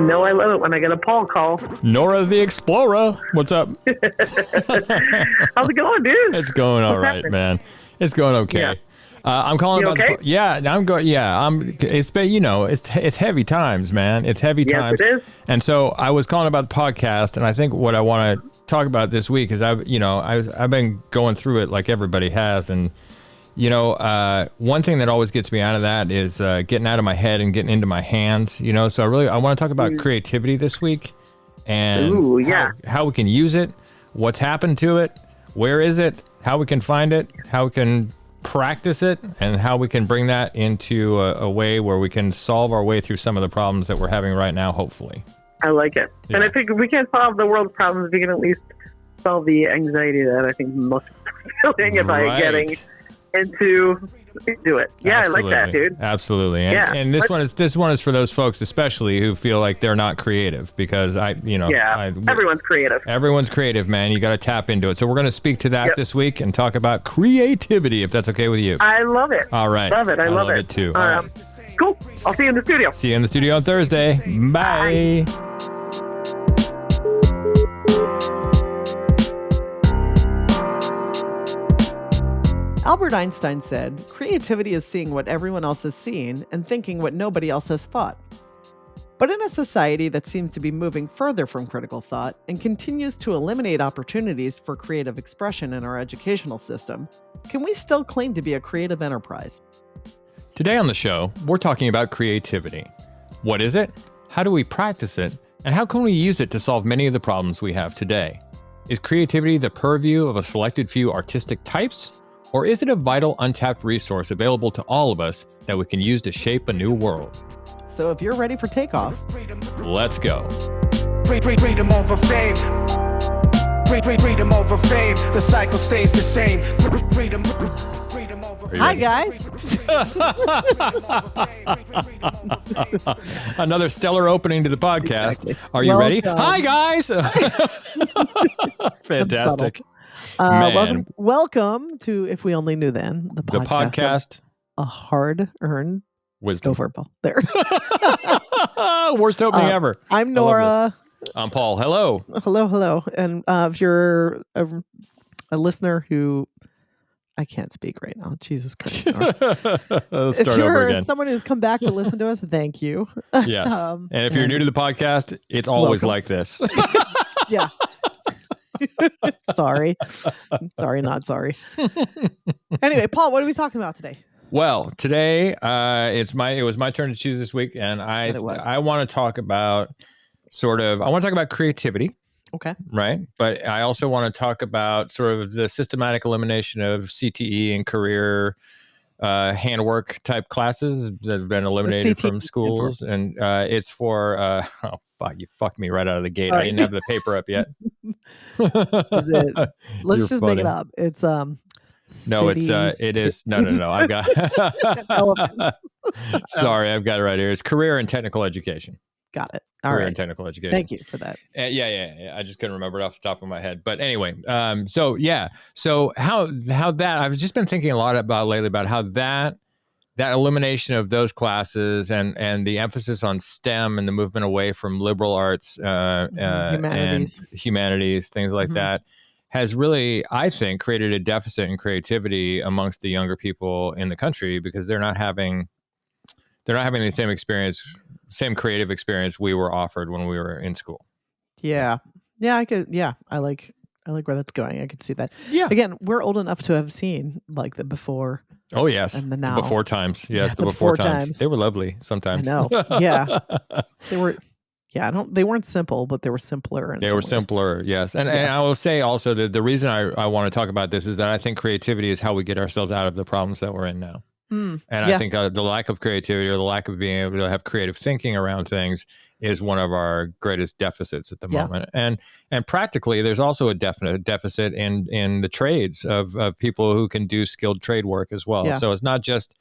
know I love it when I get a Paul call. Nora the Explorer. What's up? How's it going, dude? It's going all right, man. It's going okay. Yeah. I'm calling You about okay? I'm going. Yeah, it's been, it's heavy times, man. It's heavy times. Yes, it is. And so I was calling about the podcast, and I think what I want to talk about this week is I've been going through it like everybody has, and one thing that always gets me out of that is getting out of my head and getting into my hands. So I want to talk about creativity this week, and how we can use it, what's happened to it, where is it, how we can find it, how we can practice it, and how we can bring that into a way where we can solve our way through some of the problems that we're having right now, hopefully. I like it. Yeah. And I think we can't solve the world's problems. We can at least solve the anxiety that I think most people are feeling by getting into it. Yeah, Absolutely. I like that, dude. Absolutely. And this one is for those folks especially who feel like they're not creative, because everyone's creative. Everyone's creative, man. You got to tap into it. So we're going to speak to that this week and talk about creativity, if that's okay with you. I love it. All right. Love it. I love it too. All right. Cool. I'll see you in the studio. See you in the studio on Thursday. Bye. Albert Einstein said, "Creativity is seeing what everyone else has seen and thinking what nobody else has thought." But in a society that seems to be moving further from critical thought and continues to eliminate opportunities for creative expression in our educational system, can we still claim to be a creative enterprise? Today on the show, we're talking about creativity. What is it? How do we practice it? And how can we use it to solve many of the problems we have today? Is creativity the purview of a selected few artistic types? Or is it a vital, untapped resource available to all of us that we can use to shape a new world? So if you're ready for takeoff, let's go. Freedom over fame. Freedom over fame. The cycle stays the same. Freedom over. Hi, guys. Another stellar opening to the podcast. Exactly. Are you ready? Hi, guys. Fantastic. Welcome to If We Only Knew Then, the podcast. A hard-earned wisdom. Go for it, Paul. There. Worst opening ever. I'm Nora. I'm Paul. Hello. Hello. And if you're a listener who... I can't speak right now. Jesus Christ. Let's start if you're over again. Someone who's come back to listen to us, thank you. Yes. And if you're new to the podcast, it's always like this. Yeah. Sorry, not sorry. Anyway, Paul, what are we talking about today? Well, today it was my turn to choose this week, and I want to talk about creativity. Okay. Right. But I also want to talk about sort of the systematic elimination of CTE and career handwork type classes that have been eliminated from schools. And it's for, you fucked me right out of the gate. I didn't have the paper up yet. Let's just make it up. It's no, it is. No. I've got, sorry, I've got it right here. It's career and technical education. Got it. Career and technical education. Thank you for that. Yeah. I just couldn't remember it off the top of my head. But anyway, So how that I've just been thinking a lot about lately about how that elimination of those classes and the emphasis on STEM and the movement away from liberal arts, and humanities, things like that, has really, I think, created a deficit in creativity amongst the younger people in the country, because they're not having the same experience, same creative experience we were offered when we were in school. Yeah. I could. Yeah. I like where that's going. I could see that. Yeah. Again, we're old enough to have seen like the before. Oh yes. And the now. The before times. Yes. The before times. They were lovely sometimes. I know. Yeah. They were. Yeah. They weren't simple, but they were simpler. They were simpler. Yes. And I will say also that the reason I want to talk about this is that I think creativity is how we get ourselves out of the problems that we're in now. I think the lack of creativity, or the lack of being able to have creative thinking around things, is one of our greatest deficits at the moment. And practically, there's also a definite deficit in the trades of people who can do skilled trade work as well. Yeah. So it's not just,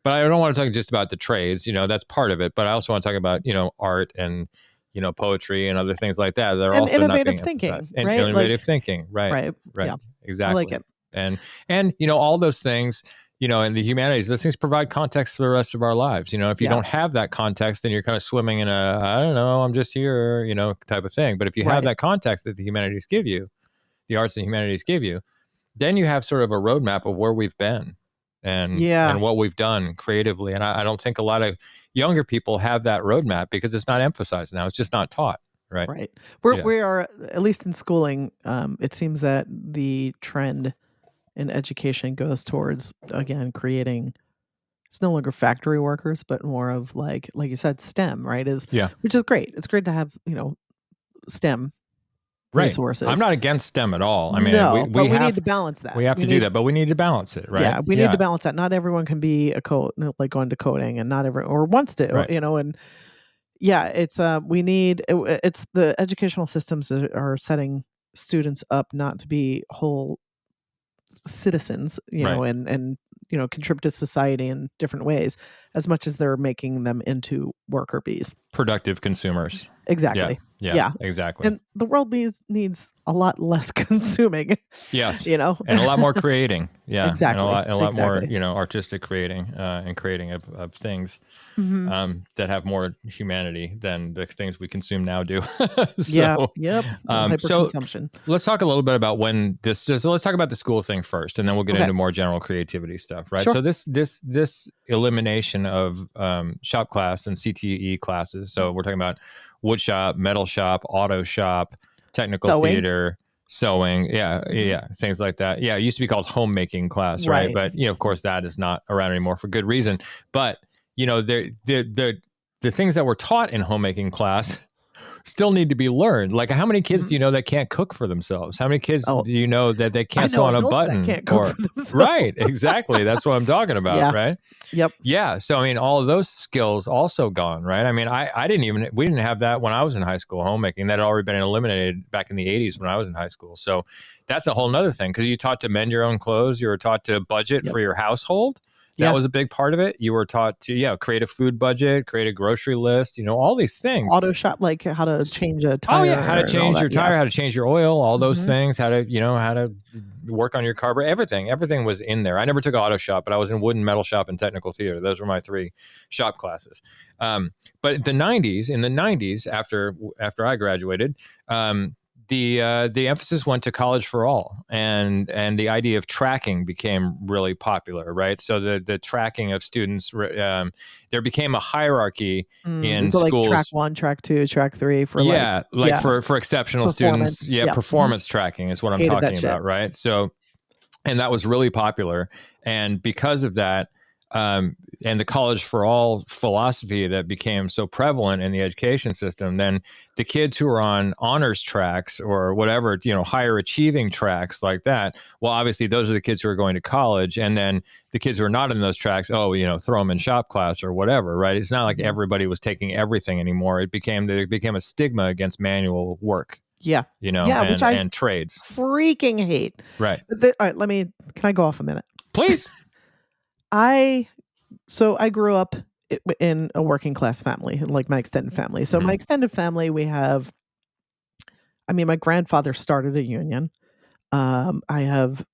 but I don't want to talk just about the trades, that's part of it. But I also want to talk about, art and, poetry and other things like that. They're also innovative thinking, and right? innovative thinking. Right. Yeah. Exactly. I like it. And all those things, in the humanities, those things provide context for the rest of our lives. If you don't have that context, then you're kind of swimming in I don't know, I'm just here, type of thing. But if you have that context that the humanities give you, the arts and humanities give you, then you have sort of a roadmap of where we've been and what we've done creatively. And I don't think a lot of younger people have that roadmap because it's not emphasized now. It's just not taught. Right. Right. We are, at least in schooling, it seems that the trend in education goes towards, again, creating, it's no longer factory workers, but more of like you said, STEM, right? Which is great. It's great to have, STEM resources. I'm not against STEM at all. I mean, no, we need to balance that. We have to do that, but we need to balance it, right? Yeah, we need to balance that. Not everyone can be going to coding, and not everyone or wants to, and it's it's the educational systems are setting students up not to be whole citizens, and contribute to society in different ways as much as they're making them into worker bees, productive consumers. Exactly. Yeah, exactly. And the world needs a lot less consuming. Yes. And a lot more creating. Yeah. Exactly. And a lot more, artistic creating and creating of things that have more humanity than the things we consume now do. Hyperconsumption. So let's talk a little bit about so let's talk about the school thing first, and then we'll get into more general creativity stuff, right? Sure. So this elimination of shop class and CTE classes. So we're talking about wood shop, metal shop, auto shop, technical theater, sewing, things like that. Yeah, it used to be called homemaking class, right? But of course, that is not around anymore for good reason. But the things that were taught in homemaking class still need to be learned. Like, how many kids do you know that can't cook for themselves? How many kids do you know that they can't sew on a button? That can't cook for themselves. Right, exactly. That's what I'm talking about, right? Yep. Yeah. So, I mean, all of those skills also gone, right? I mean, we didn't have that when I was in high school, homemaking. That had already been eliminated back in the 80s when I was in high school. So that's a whole nother thing, because you taught to mend your own clothes. You were taught to budget for your household. That was a big part of it. You were taught to, create a food budget, create a grocery list, all these things. Auto shop, like how to change a tire. Oh, yeah. How to change your tire, how to change your oil, all those things, how to work on your carburetor, everything was in there. I never took auto shop, but I was in wood and metal shop and technical theater. Those were my 3 shop classes. But in the 90s, after I graduated, the emphasis went to college for all, and the idea of tracking became really popular, right? So the tracking of students, there became a hierarchy in schools. Like track 1, track 2, track 3 for for exceptional students. Yeah, performance tracking is what I'm talking about, right? So, and that was really popular, and because of that, and the college for all philosophy that became so prevalent in the education system, then the kids who are on honors tracks or whatever, higher achieving tracks like that, well, obviously those are the kids who are going to college. And then the kids who are not in those tracks, throw them in shop class or whatever, right? It's not like everybody was taking everything anymore. It became a stigma against manual work. Yeah. Which and trades. Freaking hate. Right. All right, can I go off a minute? Please. I grew up in a working class family, like my extended family. So my extended family, my grandfather started a union. I have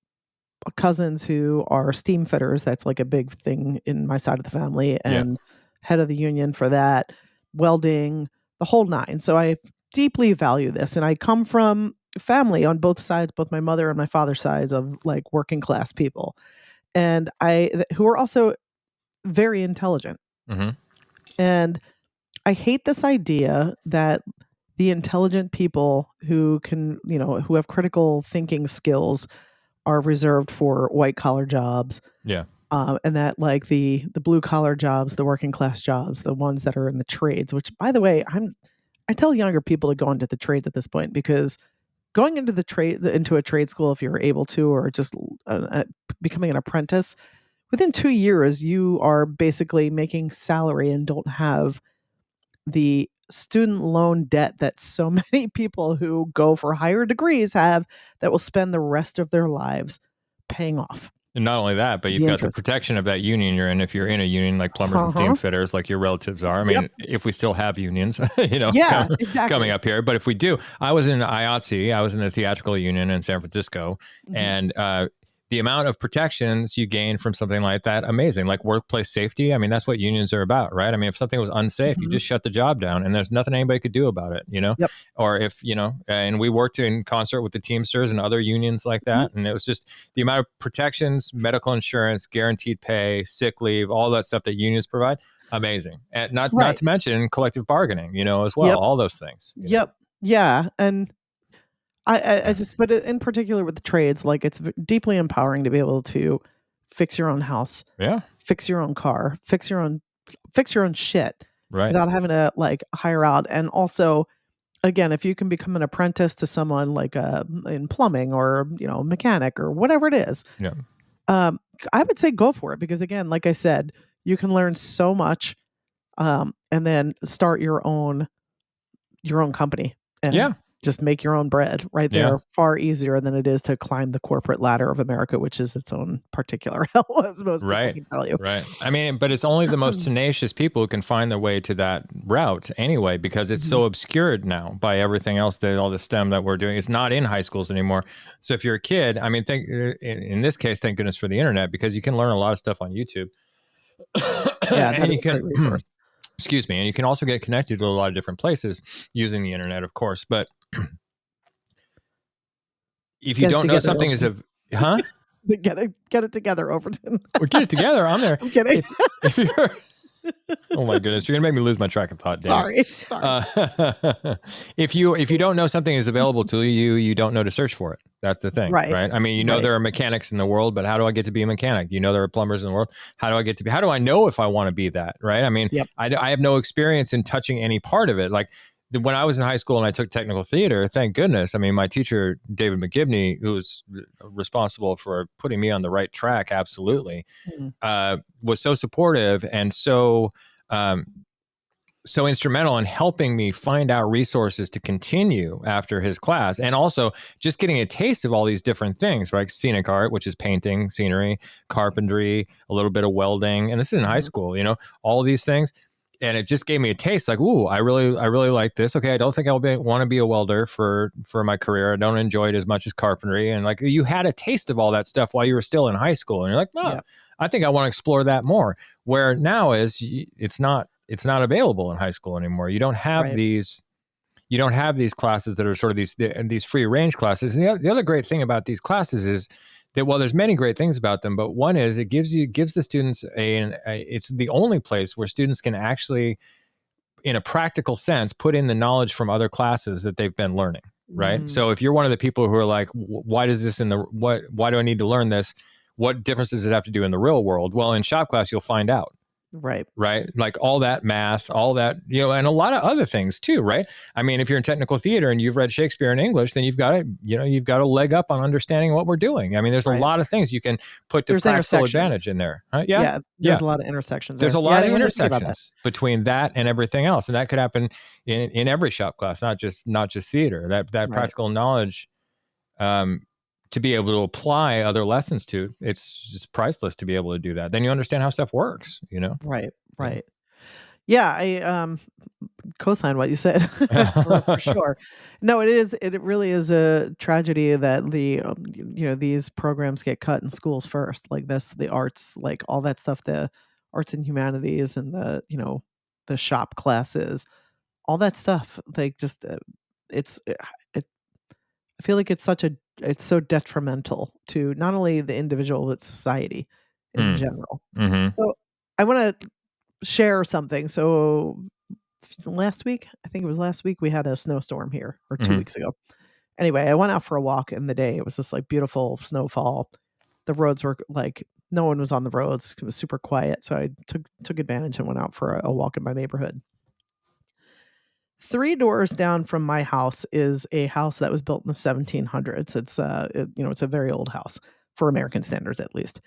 cousins who are steam fitters. That's like a big thing in my side of the family, and head of the union for that, welding, the whole 9. So I deeply value this. And I come from family on both sides, both my mother and my father's sides, of like working class people. And who are also very intelligent. And I hate this idea that the intelligent people who can, who have critical thinking skills are reserved for white collar jobs. Yeah. And that like the blue collar jobs, the working class jobs, the ones that are in the trades, which, by the way, I tell younger people to go into the trades at this point, because going into a trade school, if you're able to, or just becoming an apprentice, within 2 years, you are basically making salary and don't have the student loan debt that so many people who go for higher degrees have, that will spend the rest of their lives paying off. And not only that, but you've got the protection of that union you're in. If you're in a union like plumbers and steam fitters, like your relatives are. I mean, if we still have unions, coming up here. But if we do, I was in IATSE. I was in the theatrical union in San Francisco. And the amount of protections you gain from something like that, amazing. Like workplace safety. I mean, that's what unions are about, right? I mean, if something was unsafe, you just shut the job down and there's nothing anybody could do about it, Yep. Or if, and we worked in concert with the Teamsters and other unions like that. And it was just the amount of protections, medical insurance, guaranteed pay, sick leave, all that stuff that unions provide. Amazing. And not to mention collective bargaining, as well, all those things. Yep. Yeah. And I just, but in particular with the trades, like it's deeply empowering to be able to fix your own house, fix your own car, fix your own shit, without having to like hire out. And also, again, if you can become an apprentice to someone like in plumbing or mechanic or whatever it is, I would say go for it, because again, like I said, you can learn so much, and then start your own company and just make your own bread right there. Far easier than it is to climb the corporate ladder of America, which is its own particular hell, as most people can tell you. Right. I mean, but it's only the most tenacious people who can find their way to that route anyway, because it's so obscured now by everything else, that all the STEM that we're doing. It's not in high schools anymore. So if you're a kid, I mean, in this case, thank goodness for the internet, because you can learn a lot of stuff on YouTube. And you can, a great resource. Excuse me. And you can also get connected to a lot of different places using the internet, of course. But if you don't know something is get it together, Overton. Well, get it together. I'm there. I'm kidding. If you're, oh my goodness, you're gonna make me lose my track of thought. Sorry. If you don't know something is available to you, you don't know to search for it. That's the thing, right? I mean, there are mechanics in the world, but how do I get to be a mechanic? There are plumbers in the world. How do I know if I want to be that? Right? I mean, I have no experience in touching any part of it. Like when I was in high school and I took technical theater, thank goodness. I mean, my teacher, David McGivney, who was responsible for putting me on the right track, absolutely, was so supportive and so instrumental in helping me find out resources to continue after his class. And also just getting a taste of all these different things, right? Scenic art, which is painting, scenery, carpentry, a little bit of welding. And this is in high school, all these things. And it just gave me a taste like, ooh, I really like this. Okay, I don't think want to be a welder for my career. I don't enjoy it as much as carpentry. And like you had a taste of all that stuff while you were still in high school. And you're like, I think I want to explore that more. Where now it's not available in high school anymore. You don't have these classes that are sort of these free range classes. And the other great thing about these classes is that, well, there's many great things about them, but one is it gives the students it's the only place where students can actually, in a practical sense, put in the knowledge from other classes that they've been learning, right? So if you're one of the people who are like, why do I need to learn this? What difference does it have to do in the real world? Well, in shop class, you'll find out. Right. Like all that math, all that, and a lot of other things too, right? I mean, if you're in technical theater and you've read Shakespeare in English, then you've got a leg up on understanding what we're doing. I mean, there's a lot of things you can put to practical advantage in there. Yeah. There's a lot of intersections. There's a lot of intersections between that and everything else. And that could happen in every shop class, not just theater. That practical knowledge, to be able to apply other lessons to, it's just priceless to be able to do that. Then you understand how stuff works, Right. Yeah, I co-sign what you said for sure. No, it really is a tragedy that these programs get cut in schools first, like the arts, like all that stuff, the arts and humanities and the shop classes, all that stuff. Like just I feel like it's so detrimental to not only the individual but society in general. So I want to share something. So last week, I think it was last week, we had a snowstorm here, or 2 weeks ago. Anyway, I went out for a walk in the day. It was this like beautiful snowfall. The roads were like, no one was on the roads. It was super quiet. So I took advantage and went out for a walk in my neighborhood. 3 doors down from my house is a house that was built in the 1700s. It's it's a very old house for American standards, at least.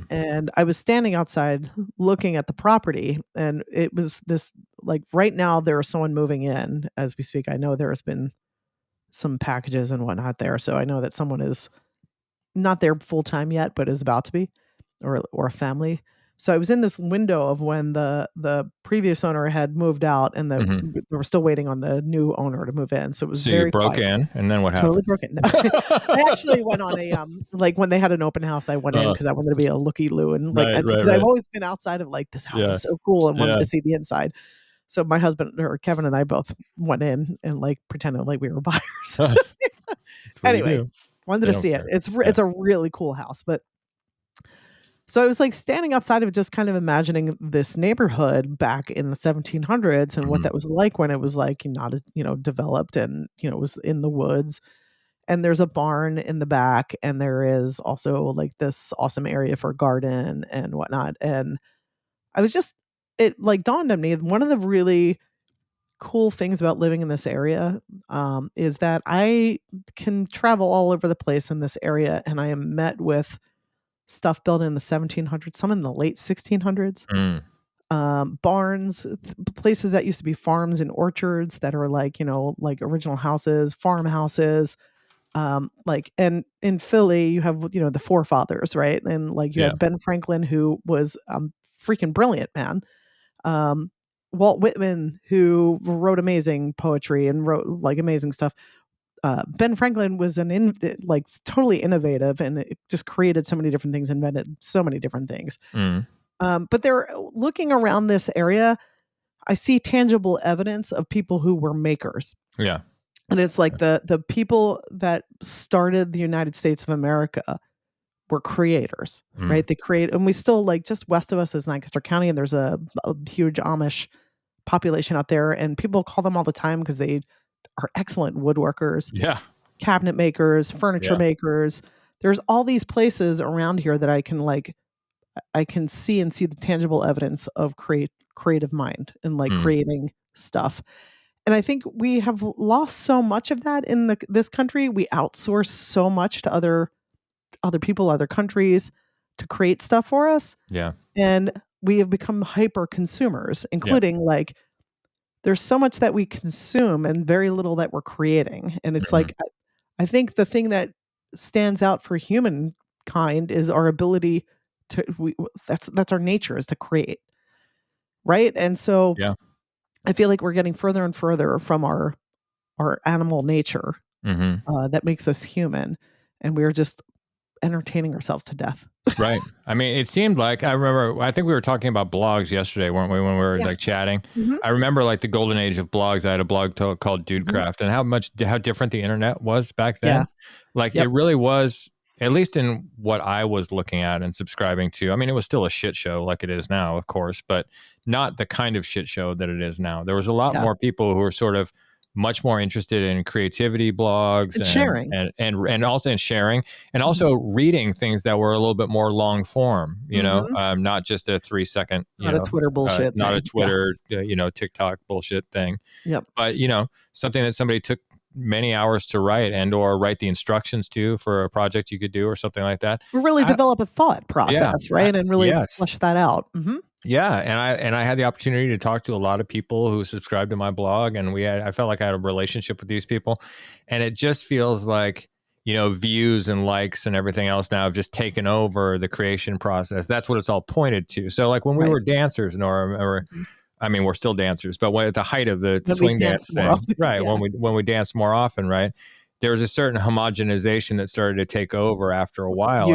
And I was standing outside looking at the property, and it was this, like, right now there is someone moving in as we speak. I know there has been some packages and whatnot there, so I know that someone is not there full time yet, but is about to be, or a family. So I was in this window of when the previous owner had moved out, and they were still waiting on the new owner to move in. So it was you very broke quiet. in, and then what Totally happened? broken. No. I actually went on a like when they had an open house, I went in because I wanted to be a looky loo, and like because I've always been outside of like this house Yeah. is so cool and wanted Yeah. to see the inside. So my husband or Kevin and I both went in and like pretended like we were buyers. That's what Anyway, you do. wanted They to don't see care. it. It's a really cool house, but so I was like standing outside of it, just kind of imagining this neighborhood back in the 1700s and what that was like when it was like not as, developed, and it was in the woods, and there's a barn in the back, and there is also like this awesome area for a garden and whatnot. And I was just, it like dawned on me, one of the really cool things about living in this area is that I can travel all over the place in this area, and I am met with stuff built in the 1700s, some in the late 1600s, barns, places that used to be farms and orchards that are like, like original houses, farmhouses. Like, and in Philly, you have, the forefathers, right? And like you Yeah. had Ben Franklin, who was freaking brilliant, man. Walt Whitman, who wrote amazing poetry and wrote like amazing stuff. Ben Franklin was like totally innovative, and it just created so many different things, invented so many different things. But they're looking around this area. I see tangible evidence of people who were makers. Yeah. And it's like the people that started the United States of America were creators, right? They create, and we still like just west of us is Lancaster County, and there's a huge Amish population out there, and people call them all the time because they are excellent woodworkers, Yeah. cabinet makers, furniture Yeah. makers. There's all these places around here that I can see and see the tangible evidence of creative mind and like creating stuff. And I think we have lost so much of that in this country. We outsource so much to other people, other countries to create stuff for us. Yeah. And we have become hyper consumers, including like there's so much that we consume and very little that we're creating. And it's like I think the thing that stands out for humankind is our ability to that's our nature, is to create. Right? And so Yeah. I feel like we're getting further and further from our animal nature that makes us human, and we're just entertaining ourselves to death. Right. I mean, it seemed like, I think we were talking about blogs yesterday, weren't we, when we were like chatting? I remember like the golden age of blogs. I had a blog called Dudecraft, and how different the internet was back then. Yeah. Like it really was, at least in what I was looking at and subscribing to. I mean, it was still a shit show like it is now, of course, but not the kind of shit show that it is now. There was a lot more people who were sort of much more interested in creativity blogs and sharing and also in sharing, and also reading things that were a little bit more long form, not just a 3-second, not a Twitter bullshit not thing. a Twitter, TikTok bullshit thing. Yep. But, something that somebody took many hours to write and or write the instructions to for a project you could do or something like that. We really develop a thought process, right? And really flesh that out. Yeah, and I had the opportunity to talk to a lot of people who subscribed to my blog, and I felt like I had a relationship with these people, and it just feels like, views and likes and everything else now have just taken over the creation process. That's what it's all pointed to. So like when we were dancers, Nora, or I mean, we're still dancers, but when at the height of the swing dance thing, right? When we danced more often, right? There was a certain homogenization that started to take over after a while,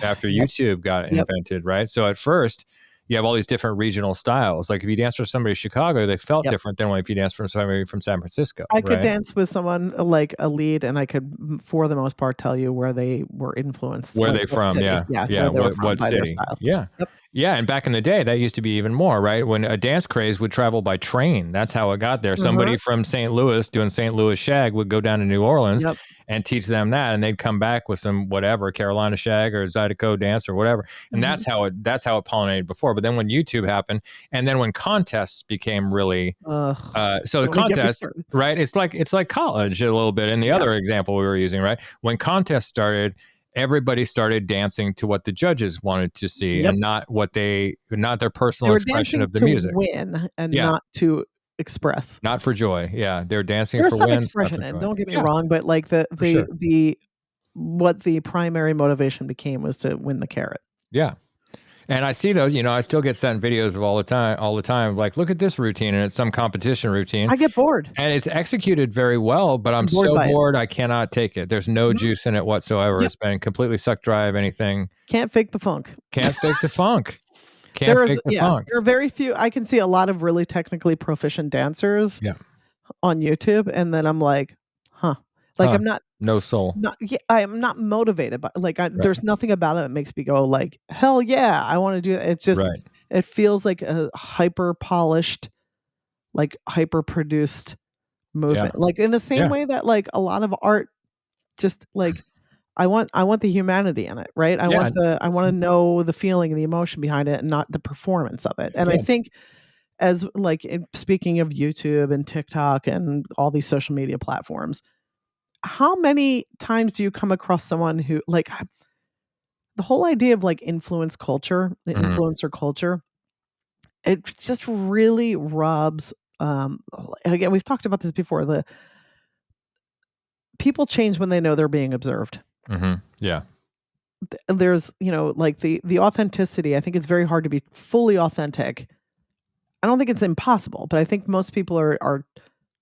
after YouTube got invented, right? So at first, you have all these different regional styles. Like if you dance for somebody in Chicago, they felt different than if you dance for somebody from San Francisco. I could dance with someone like a lead, and I could, for the most part, tell you where they were influenced. Where they from? City. What city? Yeah. Yep. Yeah, and back in the day, that used to be even more, right? When a dance craze would travel by train, that's how it got there. Somebody from St. Louis doing St. Louis shag would go down to New Orleans and teach them that, and they'd come back with some whatever Carolina shag or Zydeco dance or whatever, and that's how it pollinated before. But then when YouTube happened, and then when contests became really, so the contests, right? It's like college a little bit. In the other example we were using, right? When contests started, everybody started dancing to what the judges wanted to see and not their personal expression of the music. Win and not to express. Not for joy. Yeah. They're dancing There's for some wins. expression, and don't get me wrong, but like what the primary motivation became was to win the carrot. Yeah. And I see those, I still get sent videos of all the time. Like, look at this routine, and it's some competition routine. I get bored. And it's executed very well, but I'm bored so by it. bored I cannot take it. There's no juice in it whatsoever. Yep. It's been completely sucked dry of anything. Can't fake the funk. Can't fake the funk. There funk. are very few. I can see a lot of really technically proficient dancers on YouTube, and then I'm like, like I'm not no soul. I'm not motivated, but like there's nothing about it that makes me go like, hell yeah, I want to do that. It's just it feels like a hyper polished, like hyper produced movement, like in the same way that like a lot of art, just like I want the humanity in it, right? I want to know the feeling and the emotion behind it, and not the performance of it. And I think, as like speaking of YouTube and TikTok and all these social media platforms, how many times do you come across someone who like the whole idea of like influence culture, the influencer culture, it just really rubs. Again, we've talked about this before. The people change when they know they're being observed. Yeah. There's, like the authenticity. I think it's very hard to be fully authentic. I don't think it's impossible, but I think most people are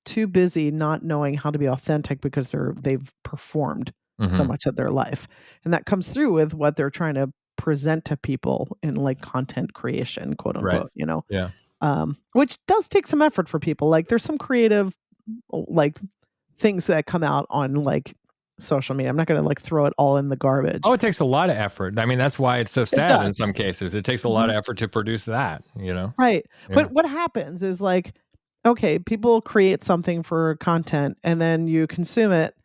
too busy not knowing how to be authentic because they've performed so much of their life. And that comes through with what they're trying to present to people in like content creation, quote unquote, Yeah. Which does take some effort for people. Like there's some creative like things that come out on like social media. I'm not going to like throw it all in the garbage. Oh, it takes a lot of effort. I mean, that's why it's so sad in some cases. It takes a lot of effort to produce that, Right. Yeah. But what happens is like, okay, people create something for content and then you consume it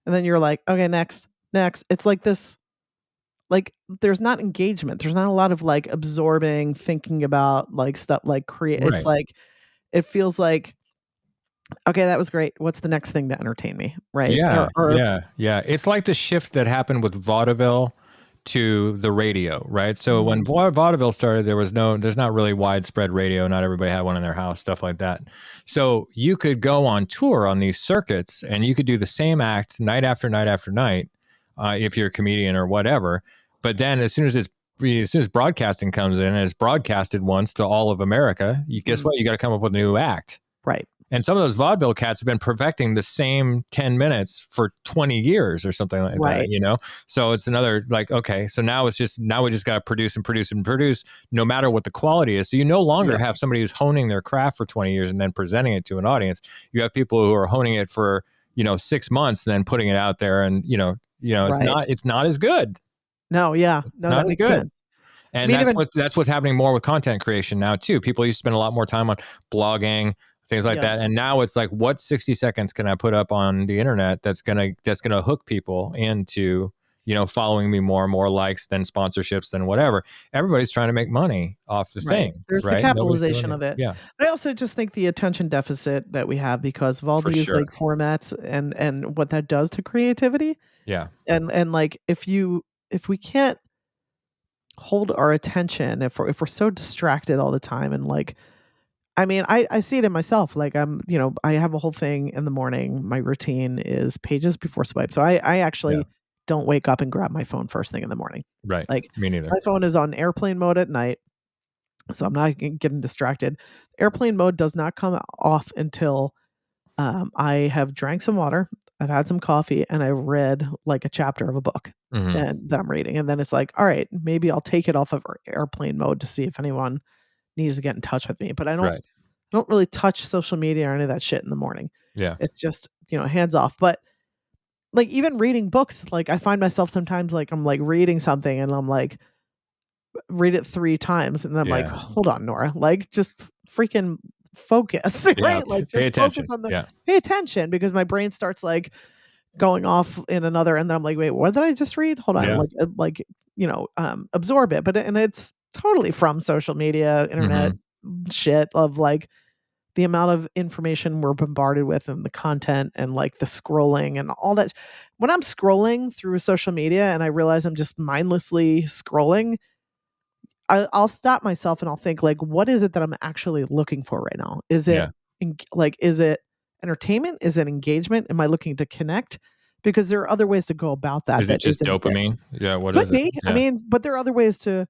and then you're like, okay, next. It's like this, like there's not engagement. There's not a lot of like absorbing, thinking about like stuff like create. It's like, it feels like, okay, that was great. What's the next thing to entertain me? Right. Yeah. Yeah. It's like the shift that happened with vaudeville to the radio, right? So when vaudeville started, there's not really widespread radio. Not everybody had one in their house, stuff like that. So you could go on tour on these circuits and you could do the same act night after night after night, if you're a comedian or whatever. But then as soon as broadcasting comes in and it's broadcasted once to all of America, guess what? You got to come up with a new act. Right. And some of those vaudeville cats have been perfecting the same 10 minutes for 20 years or something like that, So it's another like, okay, so now we just got to produce and produce and produce no matter what the quality is. So you no longer have somebody who's honing their craft for 20 years and then presenting it to an audience. You have people who are honing it for, 6 months and then putting it out there and, it's not as good. No. Yeah. No, that makes sense. And that's what's happening more with content creation now too. People used to spend a lot more time on blogging, things like that. And now it's like, what 60 seconds can I put up on the internet that's gonna hook people into, following me more and more, likes, then sponsorships, then whatever. Everybody's trying to make money off the thing. There's the capitalization of it. Yeah. But I also just think the attention deficit that we have because of all these like formats and what that does to creativity. Yeah. And like if we can't hold our attention, if we're so distracted all the time and like, I mean, I see it in myself. Like I have a whole thing in the morning. My routine is pages before swipe. So I actually don't wake up and grab my phone first thing in the morning. Right. Like me neither. My phone is on airplane mode at night. So I'm not getting distracted. Airplane mode does not come off until I have drank some water, I've had some coffee, and I read like a chapter of a book and that I'm reading. And then it's like, all right, maybe I'll take it off of airplane mode to see if anyone needs to get in touch with me. But I don't really touch social media or any of that shit in the morning. Yeah. It's just, hands off. But like even reading books, like I find myself sometimes like I'm like reading something and I'm like, read it 3 times. And then I'm like, hold on, Nora, like just freaking focus, right? Like just focus on pay attention because my brain starts like going off in another. And then I'm like, wait, what did I just read? Hold on. Absorb it. And it's totally from social media, internet shit of like the amount of information we're bombarded with and the content and like the scrolling and all that. When I'm scrolling through social media and I realize I'm just mindlessly scrolling, I'll stop myself and I'll think like, what is it that I'm actually looking for right now? Is it is it entertainment? Is it engagement? Am I looking to connect? Because there are other ways to go about that. Is it just dopamine? Yeah. What Could is be. it? Yeah. I mean, but there are other ways to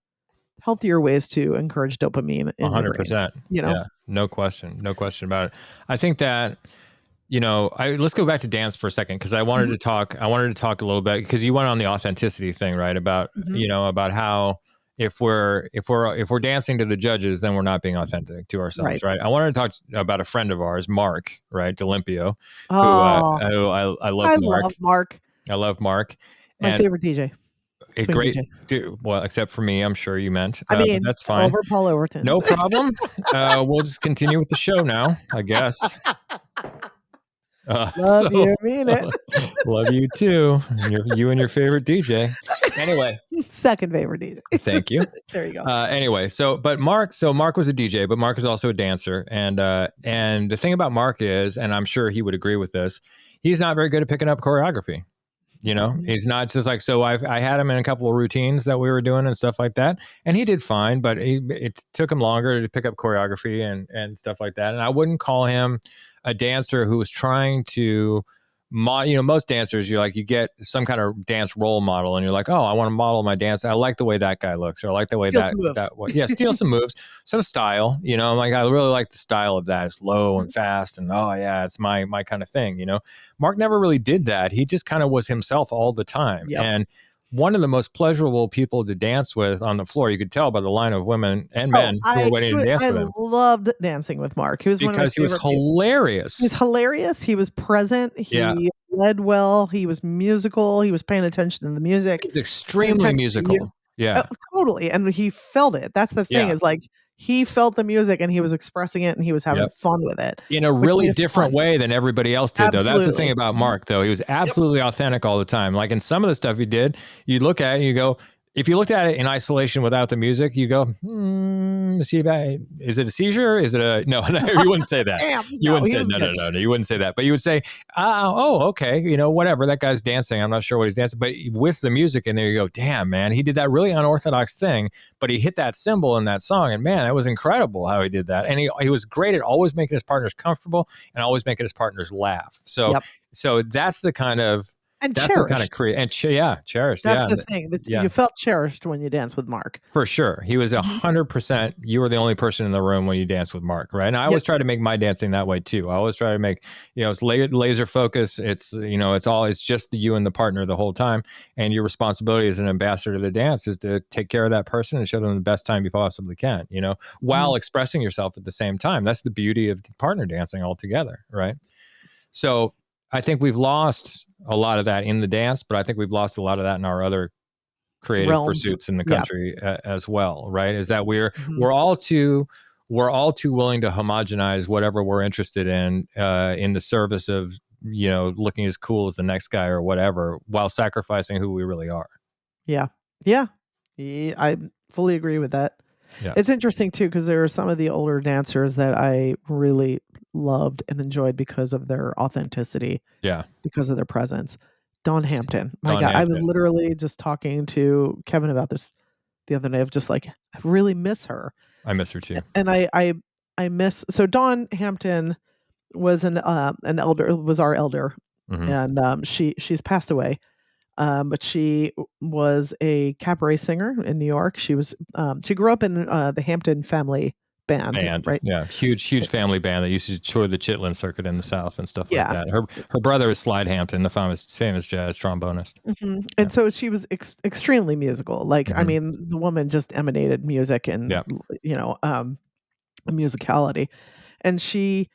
healthier ways to encourage dopamine in your brain. 100%. Yeah, no question about it. I think that, let's go back to dance for a second, because I wanted to talk a little bit, because you went on the authenticity thing, right? About about how if we're dancing to the judges, then we're not being authentic to ourselves, right? I wanted to talk about a friend of ours, Mark, right, D'Olimpio, who I love Mark. Love Mark. I love Mark. My favorite DJ. A great dude, well, except for me, I'm sure you meant. I mean, but that's fine. Over Paul Overton. No problem. We'll just continue with the show now, I guess. Love you, mean it. Love you too. You and your favorite DJ. Anyway, second favorite DJ. Thank you. There you go. Anyway, Mark was a DJ, but Mark is also a dancer, and the thing about Mark is, and I'm sure he would agree with this, he's not very good at picking up choreography. He's not just like, so I had him in a couple of routines that we were doing and stuff like that, and he did fine, but it took him longer to pick up choreography and stuff like that. And I wouldn't call him a dancer who was trying to most dancers, you get some kind of dance role model, and you're like, oh, I want to model my dance. I like the way that guy looks, or I like the way steal some moves, some style. I'm like, I really like the style of that. It's low and fast, and oh yeah, it's my kind of thing. Mark never really did that. He just kind of was himself all the time, and one of the most pleasurable people to dance with on the floor. You could tell by the line of women and men who were waiting to dance with him. I loved dancing with Mark. He was because he was hilarious. He's hilarious. He was present. He led well. He was musical. He was paying attention to the music. He's extremely musical. Yeah, totally. And he felt it. That's the thing. Is like, he felt the music and he was expressing it and he was having fun with it in a really different way than everybody else did. Though that's the thing about Mark, though. He was absolutely authentic all the time. Like in some of the stuff he did, you look at it and you go, if you looked at it in isolation without the music, you go, is it a seizure? Is it a, no, you wouldn't say that. You wouldn't say, no, you wouldn't say that. But you would say, okay, whatever, that guy's dancing. I'm not sure what he's dancing. But with the music in there, you go, damn, man, he did that really unorthodox thing, but he hit that cymbal in that song. And man, that was incredible how he did that. And he was great at always making his partners comfortable and always making his partners laugh. So that's the kind of, and that's cherished. The kind of cherished. That's the thing that you felt cherished when you danced with Mark. For sure. He was 100%. You were the only person in the room when you danced with Mark, right? And I always try to make my dancing that way too. I always try to make, it's laser focus. It's, it's just you and the partner the whole time. And your responsibility as an ambassador to the dance is to take care of that person and show them the best time you possibly can, while expressing yourself at the same time. That's the beauty of partner dancing altogether, right? So I think we've lost a lot of that in the dance, but I think we've lost a lot of that in our other creative pursuits in the country as well, right? Is that we're all too willing to homogenize whatever we're interested in the service of, looking as cool as the next guy or whatever, while sacrificing who we really are. Yeah, I fully agree with that. Yeah. It's interesting too, because there are some of the older dancers that I really loved and enjoyed because of their authenticity. Yeah. Because of their presence. Dawn Hampton. My God, I was literally just talking to Kevin about this the other day of just like, I really miss her. I miss her too. And I miss, so Dawn Hampton was an elder, was our elder. And she's passed away. But she was a cabaret singer in New York. She grew up in the Hampton family band, right? Yeah, huge family band that used to tour the Chitlin circuit in the South and stuff like that. Her brother is Slide Hampton, the famous jazz trombonist. And so she was extremely musical. Like, I mean, the woman just emanated music and musicality, and she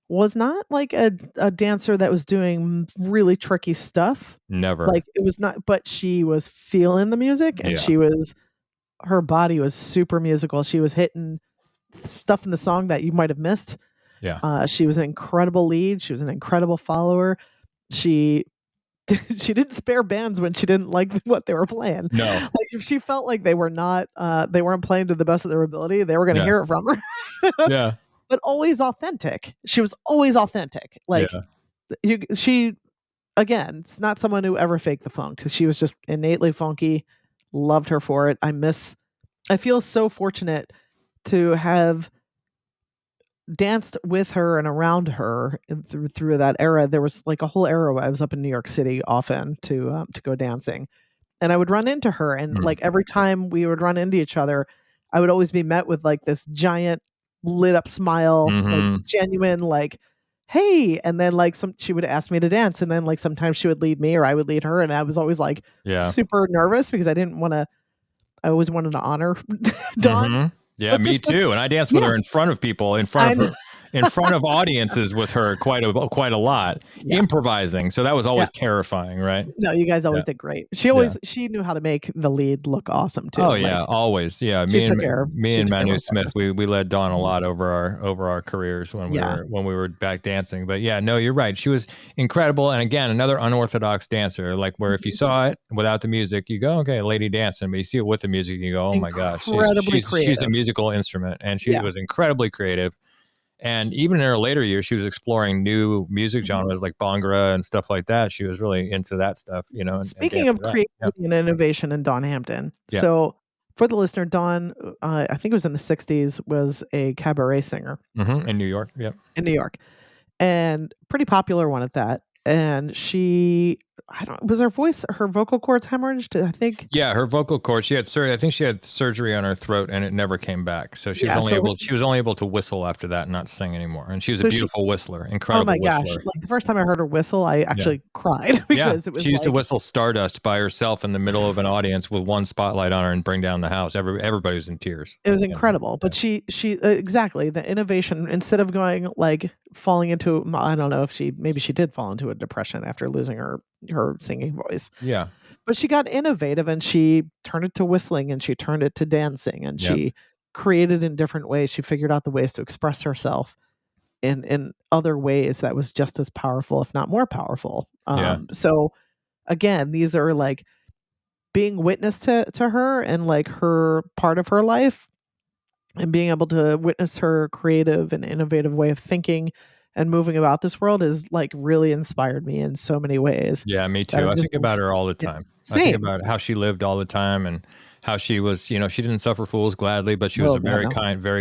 was not like a dancer that was doing really tricky stuff. Never. Like, it was not, but she was feeling the music, and her body was super musical. She was hitting stuff in the song that you might have missed. Yeah. She was an incredible lead. She was an incredible follower. She didn't spare bands when she didn't like what they were playing. No. Like, if she felt like they weren't playing to the best of their ability, they were going to hear it from her. Yeah. But always authentic. She was always authentic. Like, she, again, it's not someone who ever faked the funk, because she was just innately funky. Loved her for it. I feel so fortunate to have danced with her and around her through that era. There was like a whole era where I was up in New York City often to go dancing, and I would run into her, and like every time we would run into each other, I would always be met with like this giant lit up smile, like genuine, like, hey, and then like she would ask me to dance, and then like sometimes she would lead me or I would lead her, and I was always like super nervous because I always wanted to honor Dawn. Yeah, me too. And I danced with her in front of people, in front of her, in front of audiences with her quite a lot, improvising. So that was always terrifying, right? No, you guys always did great. She knew how to make the lead look awesome too. Oh yeah, always. Yeah, me and Manu Smith, we led Dawn a lot over our careers when we were back dancing. But yeah, no, you're right. She was incredible, and again, another unorthodox dancer. Like where if you saw it without the music, you go, okay, lady dancing. But you see it with the music, you go, oh my gosh, she's a musical instrument, and she was incredibly creative. And even in her later years, she was exploring new music genres like Bhangra and stuff like that. She was really into that stuff, you know. Speaking of creativity and innovation in Dawn Hampton, so for the listener, Dawn, I think it was in the 60s, was a cabaret singer. In New York, in New York, and pretty popular one at that. And was her vocal cords hemorrhaged? I think. Yeah, her vocal cords. She had surgery. I think she had surgery on her throat, and it never came back. So she was only able to whistle after that, and not sing anymore. And she was a beautiful whistler, incredible. Oh my gosh! Like the first time I heard her whistle, I actually cried because it was. She used to whistle Stardust by herself in the middle of an audience with one spotlight on her and bring down the house. Everybody was in tears. It was incredible, but she exactly the innovation. Instead of going like falling into, I don't know if maybe she did fall into a depression after losing her singing voice. Yeah. But she got innovative, and she turned it to whistling, and she turned it to dancing, and she created in different ways. She figured out the ways to express herself in other ways that was just as powerful, if not more powerful. So again, these are like being witness to her and like her part of her life, and being able to witness her creative and innovative way of thinking and moving about this world is like really inspired me in so many ways. Yeah, me too. I think about her all the time. Same. I think about how she lived all the time, and how she was, you know, she didn't suffer fools gladly, but she was a very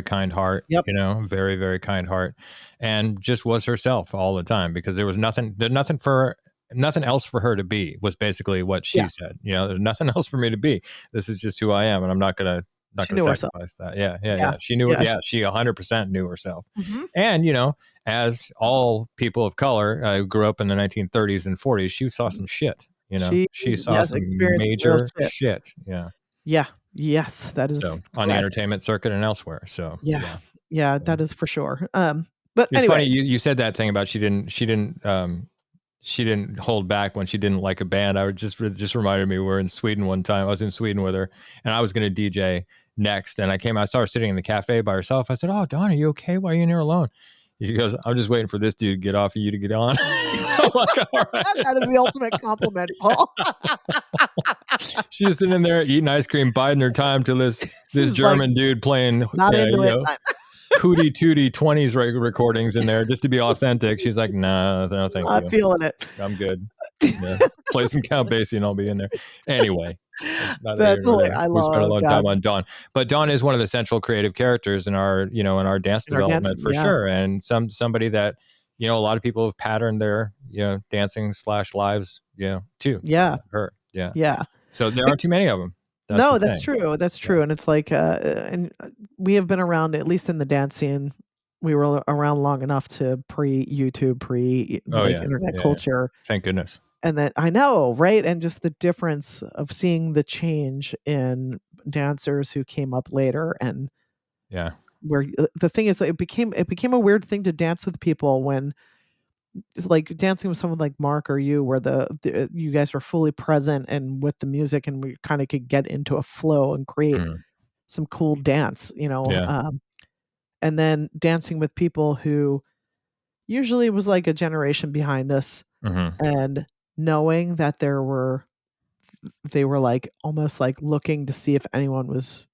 kind heart, you know, very, very kind heart, and just was herself all the time, because there was nothing else for her to be, was basically what she said. You know, there's nothing else for me to be. This is just who I am, and I'm not going to sacrifice that. Yeah. She knew it. She 100% knew herself. And, you know, as all people of color who grew up in the 1930s and 40s, she saw some shit, you know, she saw some major shit. Yeah. Yeah. Yes. That is on the entertainment circuit and elsewhere. So yeah, that is for sure. But it's anyway. funny. You said that thing about she didn't hold back when she didn't like a band. I just reminded me, we were in Sweden one time. I was in Sweden with her, and I was going to DJ next. And I saw her sitting in the cafe by herself. I said, "Oh, Dawn, are you okay? Why are you in here alone?" She goes, "I'm just waiting for this dude to get off of you to get on." I'm like, all right. That is the ultimate compliment, Paul. She's sitting there eating ice cream, biding her time till this German dude playing hootie tootie 20s recordings in there just to be authentic. She's like, no, thank you. Not feeling it. I'm good. Yeah. Play some Count Basie and I'll be in there. Anyway. That's I love. We spent a long time on Dawn, but Dawn is one of the central creative characters in our dance development for sure, and somebody that, you know, a lot of people have patterned their, you know, dancing / lives, you know, too. Yeah. Her. Yeah. So there aren't too many of them. That's true. That's true. And it's like, and we have been around, at least in the dance scene, we were around long enough to pre-YouTube, internet culture. Thank goodness. And that I know, right? And just the difference of seeing the change in dancers who came up later, and where the thing is, it became a weird thing to dance with people when, it's like dancing with someone like Mark or you, where you guys were fully present and with the music, and we kind of could get into a flow and create some cool dance, you know. And then dancing with people who usually was like a generation behind us, and knowing that they were like almost like looking to see if anyone was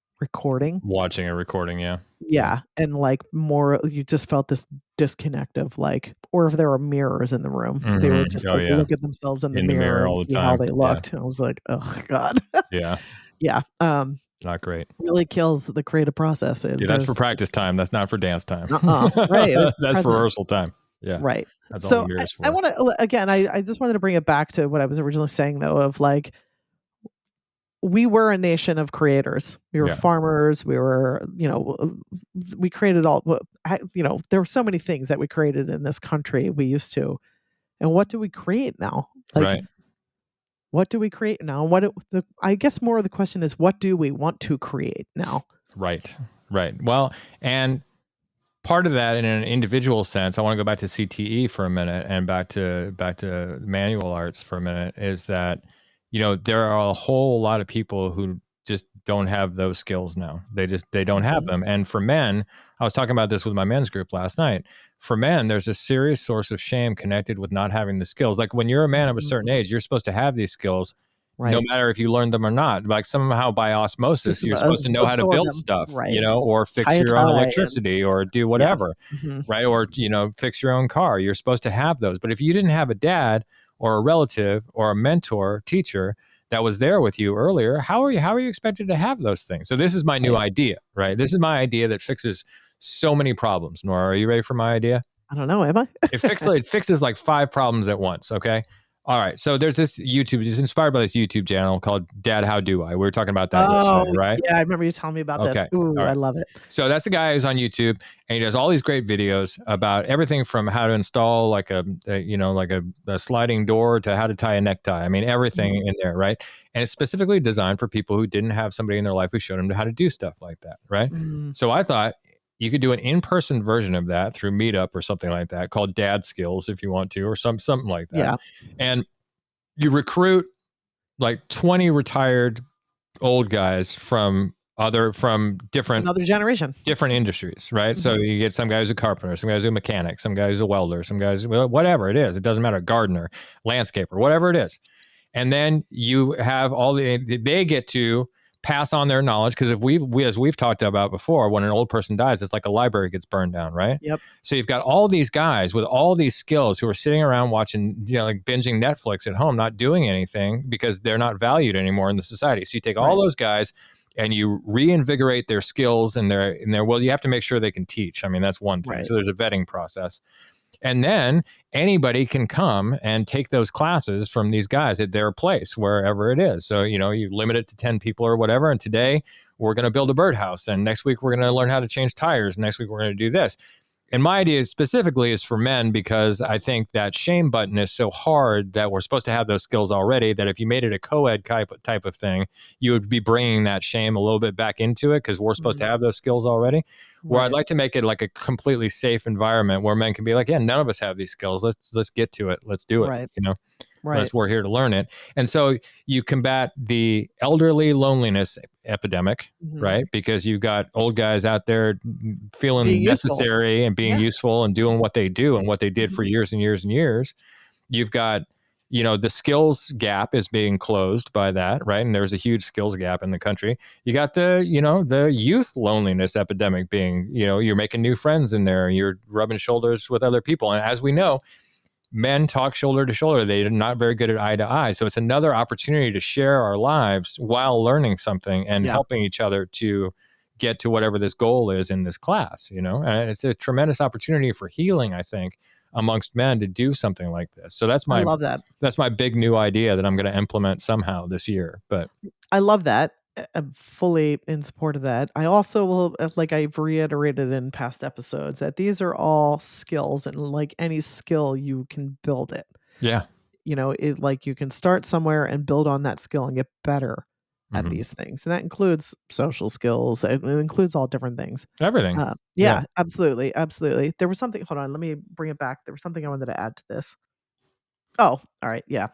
watching a recording. And like more, you just felt this disconnect of like, or if there were mirrors in the room, they were just look at themselves in the mirror all the see time, how they looked. I was like, oh god. Not great. Really kills the creative process. That's for practice time. That's not for dance time. Right. That's for rehearsal time. Yeah. Right. That's so all the mirrors for. I want to, again, I just wanted to bring it back to what I was originally saying, though, of like, we were a nation of creators. We were farmers. We were, we created all, there were so many things that we created in this country. We used to. And what do we create now? Right. What do we create now? I guess more of the question is, what do we want to create now? Right. Well, and part of that in an individual sense, I want to go back to CTE for a minute and back to manual arts for a minute, is that, there are a whole lot of people who just don't have those skills now. They don't have them. And for men, I was talking about this with my men's group last night. For men, there's a serious source of shame connected with not having the skills. Like when you're a man of a certain age, you're supposed to have these skills. Right. No matter if you learn them or not, like somehow by osmosis, you're supposed to know how to build stuff, right. Or fix your own electricity or do whatever, right? Or, fix your own car. You're supposed to have those. But if you didn't have a dad or a relative or a mentor, teacher that was there with you earlier, how are you expected to have those things? So this is my new idea, right? This is my idea that fixes so many problems. Nora, are you ready for my idea? I don't know, am I? It fixes like 5 problems at once, okay? All right, so there's this it's inspired by this YouTube channel called Dad, How Do I? We were talking about that yesterday, right? Yeah, I remember you telling me about this. Ooh, right. I love it. So that's the guy who's on YouTube, and he does all these great videos about everything from how to install like a sliding door to how to tie a necktie. I mean, everything in there, right? And it's specifically designed for people who didn't have somebody in their life who showed them how to do stuff like that, right? So I thought you could do an in-person version of that through Meetup or something like that called Dad Skills if you want to, or something like that. Yeah. And you recruit like 20 retired old guys from different another generation, different industries, right? So you get some guy who's a carpenter, some guy who's a mechanic, some guy who's a welder, some guys, whatever it is. It doesn't matter, gardener, landscaper, whatever it is. And then you have they get to pass on their knowledge, because as we've talked about before, when an old person dies, it's like a library gets burned down, right? Yep. So you've got all these guys with all these skills who are sitting around watching, like binging Netflix at home, not doing anything because they're not valued anymore in the society. So you take all those guys and you reinvigorate their skills and their well, you have to make sure they can teach. I mean, that's one thing. Right. So there's a vetting process. And then anybody can come and take those classes from these guys at their place, wherever it is. So, you limit it to 10 people or whatever. And today we're going to build a birdhouse. And next week we're going to learn how to change tires. Next week we're going to do this. And my idea specifically is for men, because I think that shame button is so hard that we're supposed to have those skills already, that if you made it a co-ed type of thing, you would be bringing that shame a little bit back into it, because we're supposed to have those skills already. Where I'd like to make it like a completely safe environment where men can be like, yeah, none of us have these skills. Let's get to it. Let's do it. Right. We're here to learn it. And so you combat the elderly loneliness epidemic, right? Because you've got old guys out there feeling being necessary useful. And being useful and doing what they do and what they did for years and years and years. You've got, the skills gap is being closed by that, right? And there's a huge skills gap in the country. You got the youth loneliness epidemic being, you're making new friends in there. You're rubbing shoulders with other people. And as we know, men talk shoulder to shoulder. They're not very good at eye to eye. So it's another opportunity to share our lives while learning something and helping each other to get to whatever this goal is in this class, and it's a tremendous opportunity for healing, I think, amongst men to do something like this. So I love that. That's my big new idea that I'm going to implement somehow this year. But I love that. I'm fully in support of that. I also will, like I've reiterated in past episodes, that these are all skills, and like any skill, you can build it. Yeah. Like you can start somewhere and build on that skill and get better at these things. And that includes social skills. It includes all different things. Everything. Yeah, absolutely. Absolutely. There was something, hold on, let me bring it back. There was something I wanted to add to this. Oh, all right. Yeah.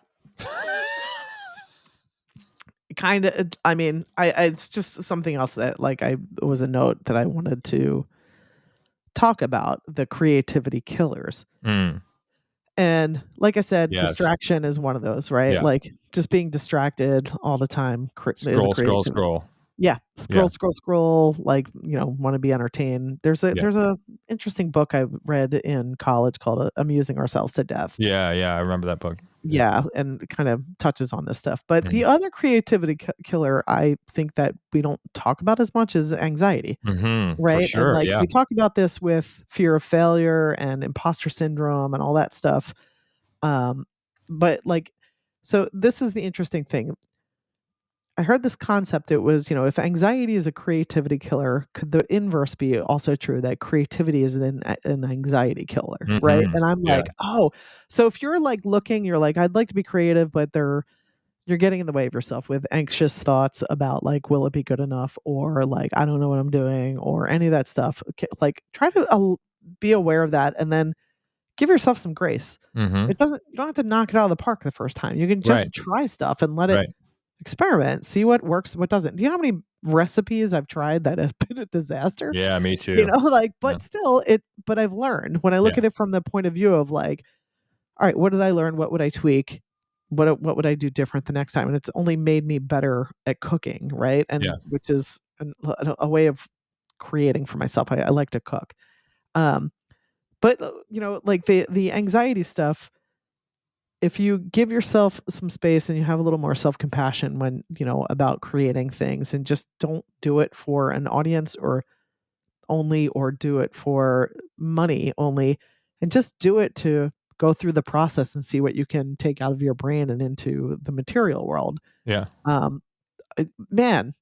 Kind of, I mean, it's just something else that it was a note that I wanted to talk about, the creativity killers. And like I said, distraction is one of those, right? Yeah. Like just being distracted all the time. Scroll. Yeah. Scroll. Like, want to be entertained. There's a interesting book I read in college called Amusing Ourselves to Death. Yeah. I remember that book. Yeah. And it kind of touches on this stuff. But the other creativity killer, I think that we don't talk about as much, is anxiety. Right. For sure. And we talk about this with fear of failure and imposter syndrome and all that stuff. But so this is the interesting thing. I heard this concept. It was, if anxiety is a creativity killer, could the inverse be also true, that creativity is an anxiety killer, right? Mm-hmm. And I'm Yeah. like, oh, so if you're like looking, you're like, I'd like to be creative, but you're getting in the way of yourself with anxious thoughts about like, will it be good enough? Or like, I don't know what I'm doing, or any of that stuff. Like, try to be aware of that, and then give yourself some grace. Mm-hmm. You don't have to knock it out of the park the first time. You can Right. just try stuff and let it Right. experiment, see what works, what doesn't. Do you know how many recipes I've tried that has been a disaster? Yeah, me too. Like, Yeah. but I've learned when I look Yeah. at it from the point of view of like, all right, what did I learn? What would I tweak? What would I do different the next time? And it's only made me better at cooking, right? Yeah. And which is a way of creating for myself. I like to cook. But like the anxiety stuff, if you give yourself some space and you have a little more self-compassion when, about creating things, and just don't do it for an audience or only, or do it for money only, and just do it to go through the process and see what you can take out of your brain and into the material world. Yeah. Um, Man,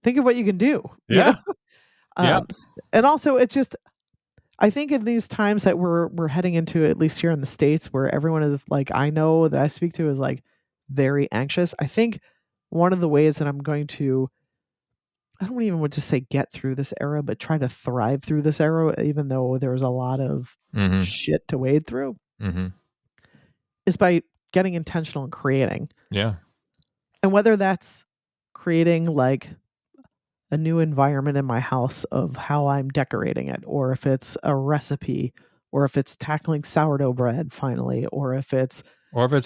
think of what you can do, Yeah. Yeah. And also it's just, I think in these times that we're heading into, at least here in the States, where everyone is like, I know that I speak to, is like very anxious. I think one of the ways that I'm going to, I don't even want to say get through this era, but try to thrive through this era, even though there's a lot of Mm-hmm. shit to wade through, Mm-hmm. is by getting intentional and creating. Yeah. And whether that's creating like a new environment in my house of how I'm decorating it, or if it's a recipe, or if it's tackling sourdough bread finally, or if it's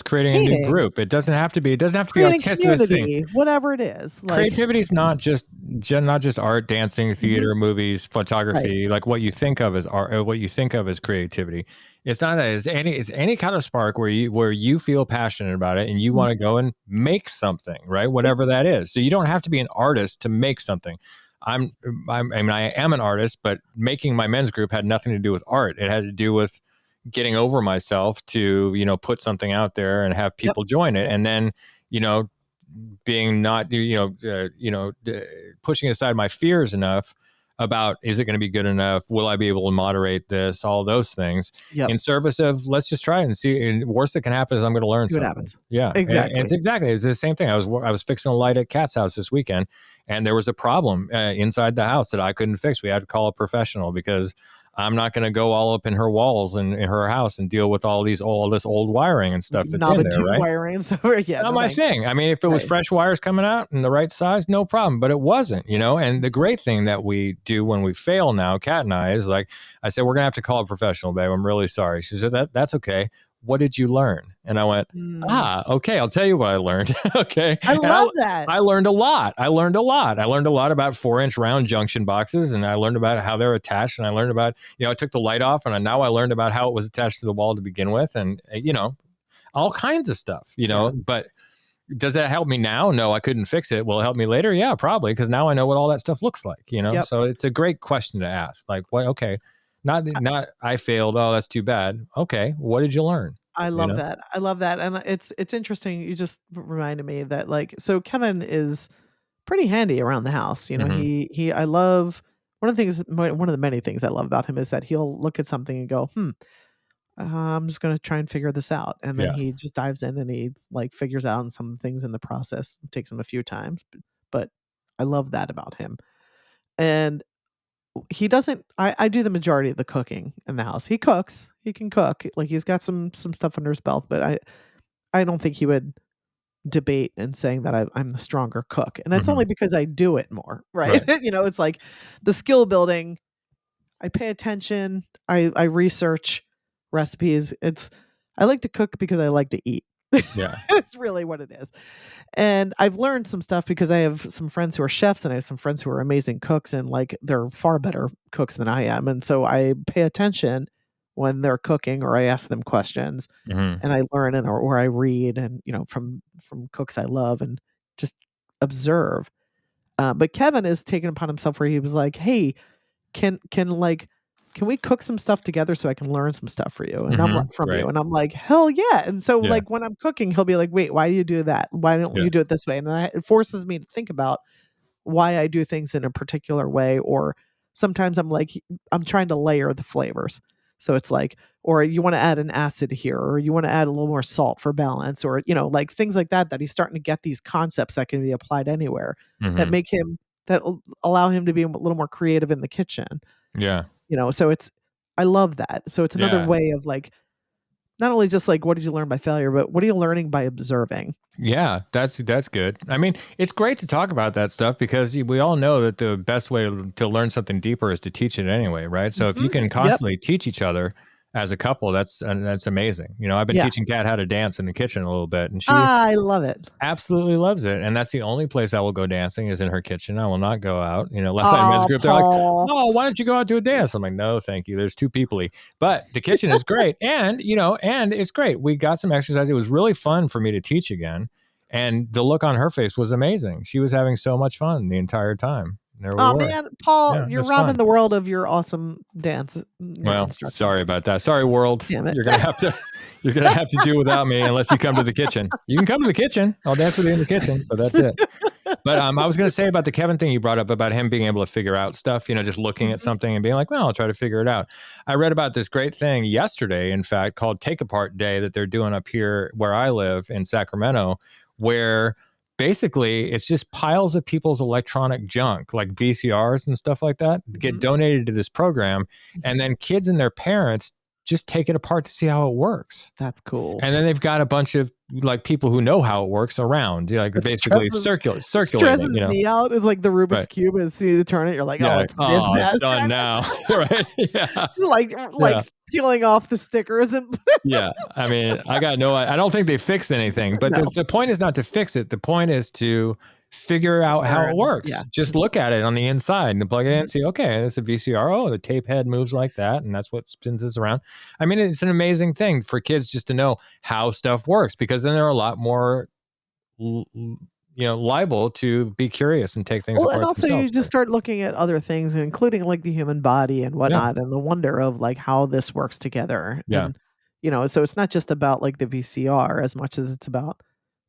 creating a new painting, group. It doesn't have to be creating artistic. This thing. community, whatever it is. Like, Creativity is not just art, dancing, theater, movies, right. photography. Like what you think of as art, or what you think of as creativity. It's not that. It's any kind of spark where you feel passionate about it and you want to go and make something, right? Whatever that is. So you don't have to be an artist to make something. I mean, I am an artist, but making my men's group had nothing to do with art. It had to do with getting over myself to, put something out there and have people join it. And then, being not, pushing aside my fears enough about, is it going to be good enough? Will I be able to moderate this? All those things in service of, let's just try it and see. And worst that can happen is I'm going to learn See what something. happens. Yeah, Exactly. And it's the same thing. I was fixing a light at Kat's house this weekend, and there was a problem inside the house that I couldn't fix. We had to call a professional because I'm not going to go all up in her walls and in her house and deal with all this old wiring and stuff that's in there, right? Wiring and stuff. Yeah, not my thing. I mean, if it was fresh wires coming out and the right size, no problem. But it wasn't, And the great thing that we do when we fail now, Kat and I, is like, I said, we're gonna have to call a professional, babe. I'm really sorry. She said, that's okay. What did you learn? And I went, okay, I'll tell you what I learned. Okay. I love that. I learned a lot. I learned a lot about 4-inch round junction boxes, and I learned about how they're attached, and I learned about, I took the light off, and now I learned about how it was attached to the wall to begin with, and all kinds of stuff, but does that help me now? No, I couldn't fix it. Will it help me later? Yeah, probably. Because now I know what all that stuff looks like, So it's a great question to ask. Like, what? Okay. Not I failed. Oh, that's too bad. Okay. What did you learn? I love that. I love that. And it's interesting. You just reminded me that, like, so Kevin is pretty handy around the house. I love, one of the many things I love about him is that he'll look at something and go, I'm just going to try and figure this out. And then he just dives in and he like figures out some things in the process. It takes him a few times, but I love that about him. And he doesn't, I do the majority of the cooking in the house. He cooks, he can cook, like he's got some stuff under his belt, but I don't think he would debate and saying that I'm the stronger cook. And that's only because I do it more, right? It's like the skill building. I pay attention. I research recipes. I like to cook because I like to eat. Yeah. It's really what it is. And I've learned some stuff because I have some friends who are chefs and I have some friends who are amazing cooks, and like they're far better cooks than I am. And so I pay attention when they're cooking, or I ask them questions, and I learn, or I read, and from cooks I love, and just observe. But Kevin has taken upon himself where he was like, hey, can like can we cook some stuff together so I can learn some stuff for you? And I'm like, from Right. you. And I'm like, hell yeah. And so Yeah. like when I'm cooking, he'll be like, wait, why do you do that? Why don't Yeah. you do it this way? And then it forces me to think about why I do things in a particular way. Or sometimes I'm like, I'm trying to layer the flavors. So it's like, or you want to add an acid here, or you want to add a little more salt for balance, or, you know, like things like that, that he's starting to get these concepts that can be applied anywhere that make him, that allow him to be a little more creative in the kitchen. Yeah. You know, so I love that. So it's another way of like, not only just like, what did you learn by failure, but what are you learning by observing? Yeah, that's good. I mean, it's great to talk about that stuff because we all know that the best way to learn something deeper is to teach it anyway, right? So if you can constantly teach each other as a couple, that's amazing. You know, I've been teaching Kat how to dance in the kitchen a little bit, and she I love it. absolutely loves it. And that's the only place I will go dancing is in her kitchen. I will not go out. You know, last night in men's group, they're like, "Oh, why don't you go out to a dance?" I'm like, "No, thank you. There's too peoply." But the kitchen is great, and you know, and it's great. We got some exercise. It was really fun for me to teach again, and the look on her face was amazing. She was having so much fun the entire time. There we Oh were. man, Paul, Yeah, it you're was robbing fun. the world of your awesome dance. Well, sorry about that. Sorry, world. Damn it. You're gonna have to do without me unless you come to the kitchen. You can come to the kitchen. I'll dance with you in the kitchen, but that's it. But I was going to say about the Kevin thing you brought up about him being able to figure out stuff, you know, just looking at something and being like, well, I'll try to figure it out. I read about this great thing yesterday, in fact, called Take Apart Day that they're doing up here where I live in Sacramento, where basically it's just piles of people's electronic junk, like VCRs and stuff like that, get donated to this program. And then kids and their parents just take it apart to see how it works. That's cool. And then they've got a bunch of like people who know how it works around, you know, like basically circulating. Stresses me out. It's like the Rubik's Cube. As soon as you turn it, you're like, yeah, oh, it's done now, right? Yeah, like peeling off the stickers and yeah. I mean, I don't think they fixed anything, but the point is not to fix it. The point is to figure out how it works. Yeah. Just look at it on the inside and plug it in and see, okay, it's a VCR. Oh, the tape head moves like that. And that's what spins this around. I mean, it's an amazing thing for kids just to know how stuff works, because then they're a lot more, liable to be curious and take things apart and also themselves. you just start looking at other things, including like the human body and whatnot, and the wonder of like how this works together. Yeah. And, you know, so it's not just about like the VCR as much as it's about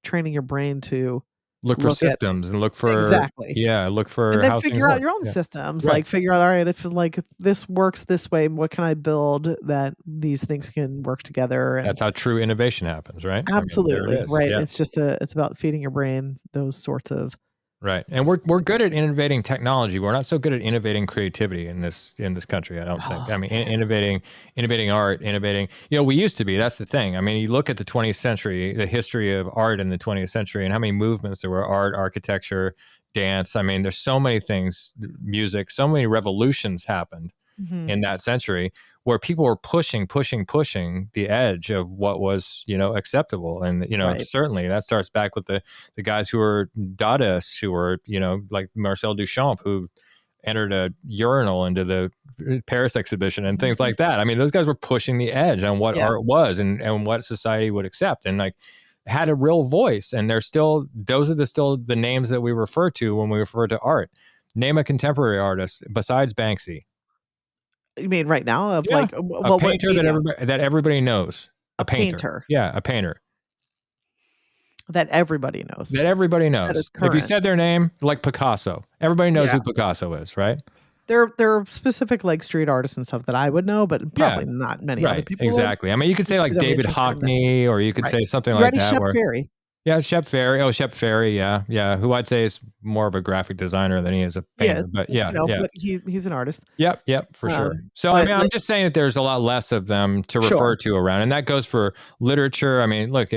training your brain to look for systems and look for look for and then how figure out your own systems. Like figure out, all right, if like this works this way, what can I build that these things can work together? And that's how true innovation happens, right? Absolutely. I mean, right. Yeah. It's just it's about feeding your brain those sorts of right. And we're good at innovating technology. We're not so good at innovating creativity in this country, I don't think. I mean, innovating art, we used to be. That's the thing. I mean, you look at the 20th century, the history of art in the 20th century, and how many movements there were: art, architecture, dance. I mean, there's so many things, music, so many revolutions happened in that century, where people were pushing the edge of what was, acceptable. And, certainly that starts back with the guys who were Dadaists, who were, like Marcel Duchamp, who entered a urinal into the Paris exhibition and things like that. I mean, those guys were pushing the edge on what art was and what society would accept, and like had a real voice. And those are still the names that we refer to when we refer to art. Name a contemporary artist besides Banksy. You mean right now of Yeah. like a painter that everybody knows. A painter. Yeah, a painter. That everybody knows. That everybody knows. That is if you said their name, like Picasso, everybody knows who Picasso is, right? There are specific like street artists and stuff that I would know, but probably not many other people. Exactly. I mean, you could say like David Hockney, or you could say something like that. Shep Ferry. Yeah, Shep Ferry. Oh, Shep Ferry. Yeah. Who I'd say is more of a graphic designer than he is a painter. But but he's an artist. Yep, for sure. So I mean, I'm just saying that there's a lot less of them to refer to around, and that goes for literature. I mean, look,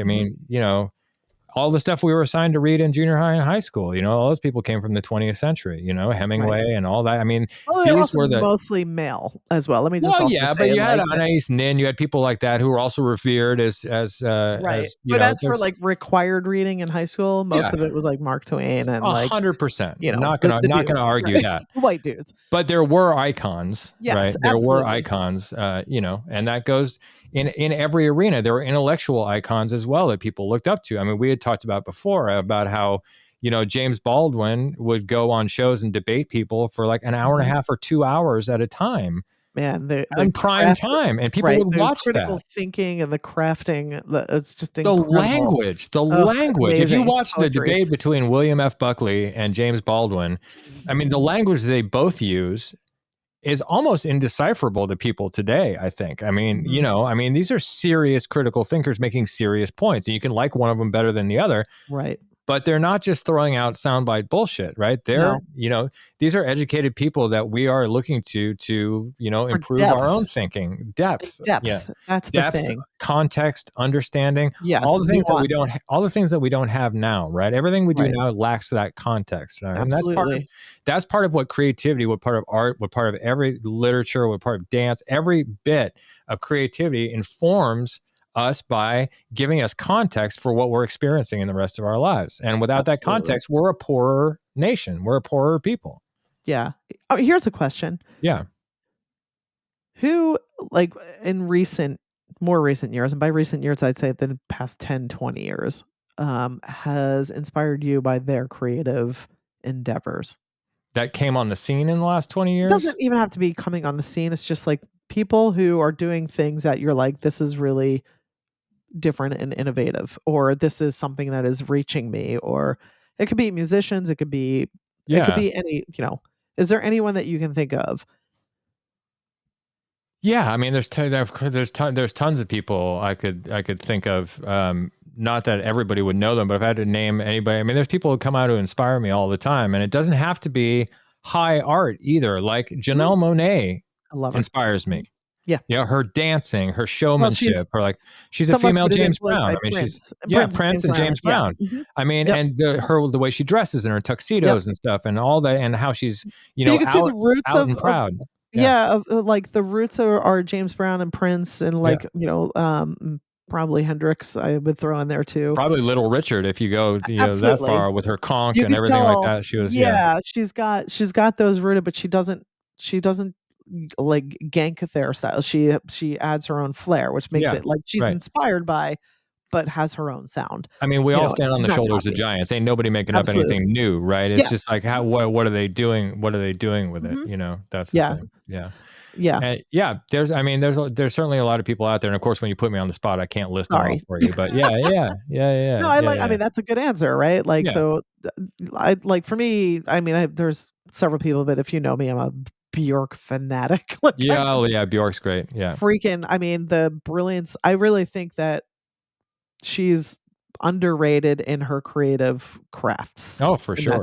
all the stuff we were assigned to read in junior high and high school, all those people came from the 20th century, Hemingway and all that. I mean, they're also mostly male as well. Let me just say but you had Anais Nin, you had people like that who were also revered as but as for like required reading in high school, most of it was like Mark Twain and 100%. Not gonna argue that. White dudes. But there were icons, right? There absolutely. were icons, and that goes in every arena. There were intellectual icons as well that people looked up to. I mean, we had talked about before about how, James Baldwin would go on shows and debate people for like an hour and a half or 2 hours at a time. Man, the on prime craft, time, and people right? would The watch critical that. thinking and the crafting, it's just The incredible. language, the Oh, language. If you amazing watch the poetry. debate between William F. Buckley and James Baldwin, I mean, the language they both use is almost indecipherable to people today, I think. I mean, these are serious critical thinkers making serious points. And you can like one of them better than the other, Right. but they're not just throwing out soundbite bullshit, right? They're, No. These are educated people that we are looking to, For improve our depth. own thinking, depth, That's the depth, thing. context, understanding, Yes, all the things that we nuance. don't, all the things that we don't have now, right? Everything we do Right. now lacks that context, right? And Absolutely. that's part of what creativity, what part of art, what part of every literature, what part of dance, every bit of creativity informs us by giving us context for what we're experiencing in the rest of our lives. And without that context, we're a poorer nation. We're a poorer people. Yeah. Oh, here's a question. Yeah. Who, like, in more recent years, and by recent years, I'd say the past 10, 20 years, has inspired you by their creative endeavors? That came on the scene in the last 20 It years? doesn't even have to be coming on the scene. It's just like people who are doing things that you're like, this is really different and innovative, or this is something that is reaching me, or it could be musicians, it could be Yeah. any, is there anyone that you can think of? Yeah, I mean, there's tons of people I could think of. Not that everybody would know them, but if I had to name anybody, I mean, there's people who come out who inspire me all the time, and it doesn't have to be high art either. Like Janelle Monáe I love her. inspires me. Yeah. Her dancing, her Well, she's showmanship, she's a so much female of it is James influenced Brown. by I mean, Prince. Prince and James Yeah. Brown. Mhm. I mean, Yep. and the way she dresses and her tuxedos and stuff, and all that, and how she's But you can see the roots out and proud. like the roots are James Brown and Prince and Yeah. probably Hendrix I would throw in there too. Probably Little Richard if you go that Absolutely. far with her conch You and could everything like tell, that. She was she's got those rooted, but she doesn't like gank their style. She adds her own flair, which makes it like she's right. inspired by, but has her own sound. I mean, we all stand on she's the not shoulders of copying. giants. Ain't nobody making up Absolutely. anything new, right? It's Yeah. just like what are they doing? What are they doing with it? Mhm. That's the Yeah. thing. Yeah. Yeah. And there's certainly a lot of people out there. And of course, when you put me on the spot, I can't list them all Sorry. for you. But yeah. No, I mean, that's a good answer, right? Like, Yeah. so I like for me, I mean, there's several people, but if you know me, I'm a Bjork fanatic. Like, Yeah, Bjork's great. Yeah. I mean, the brilliance. I really think that she's underrated in her creative crafts. Oh, for And sure.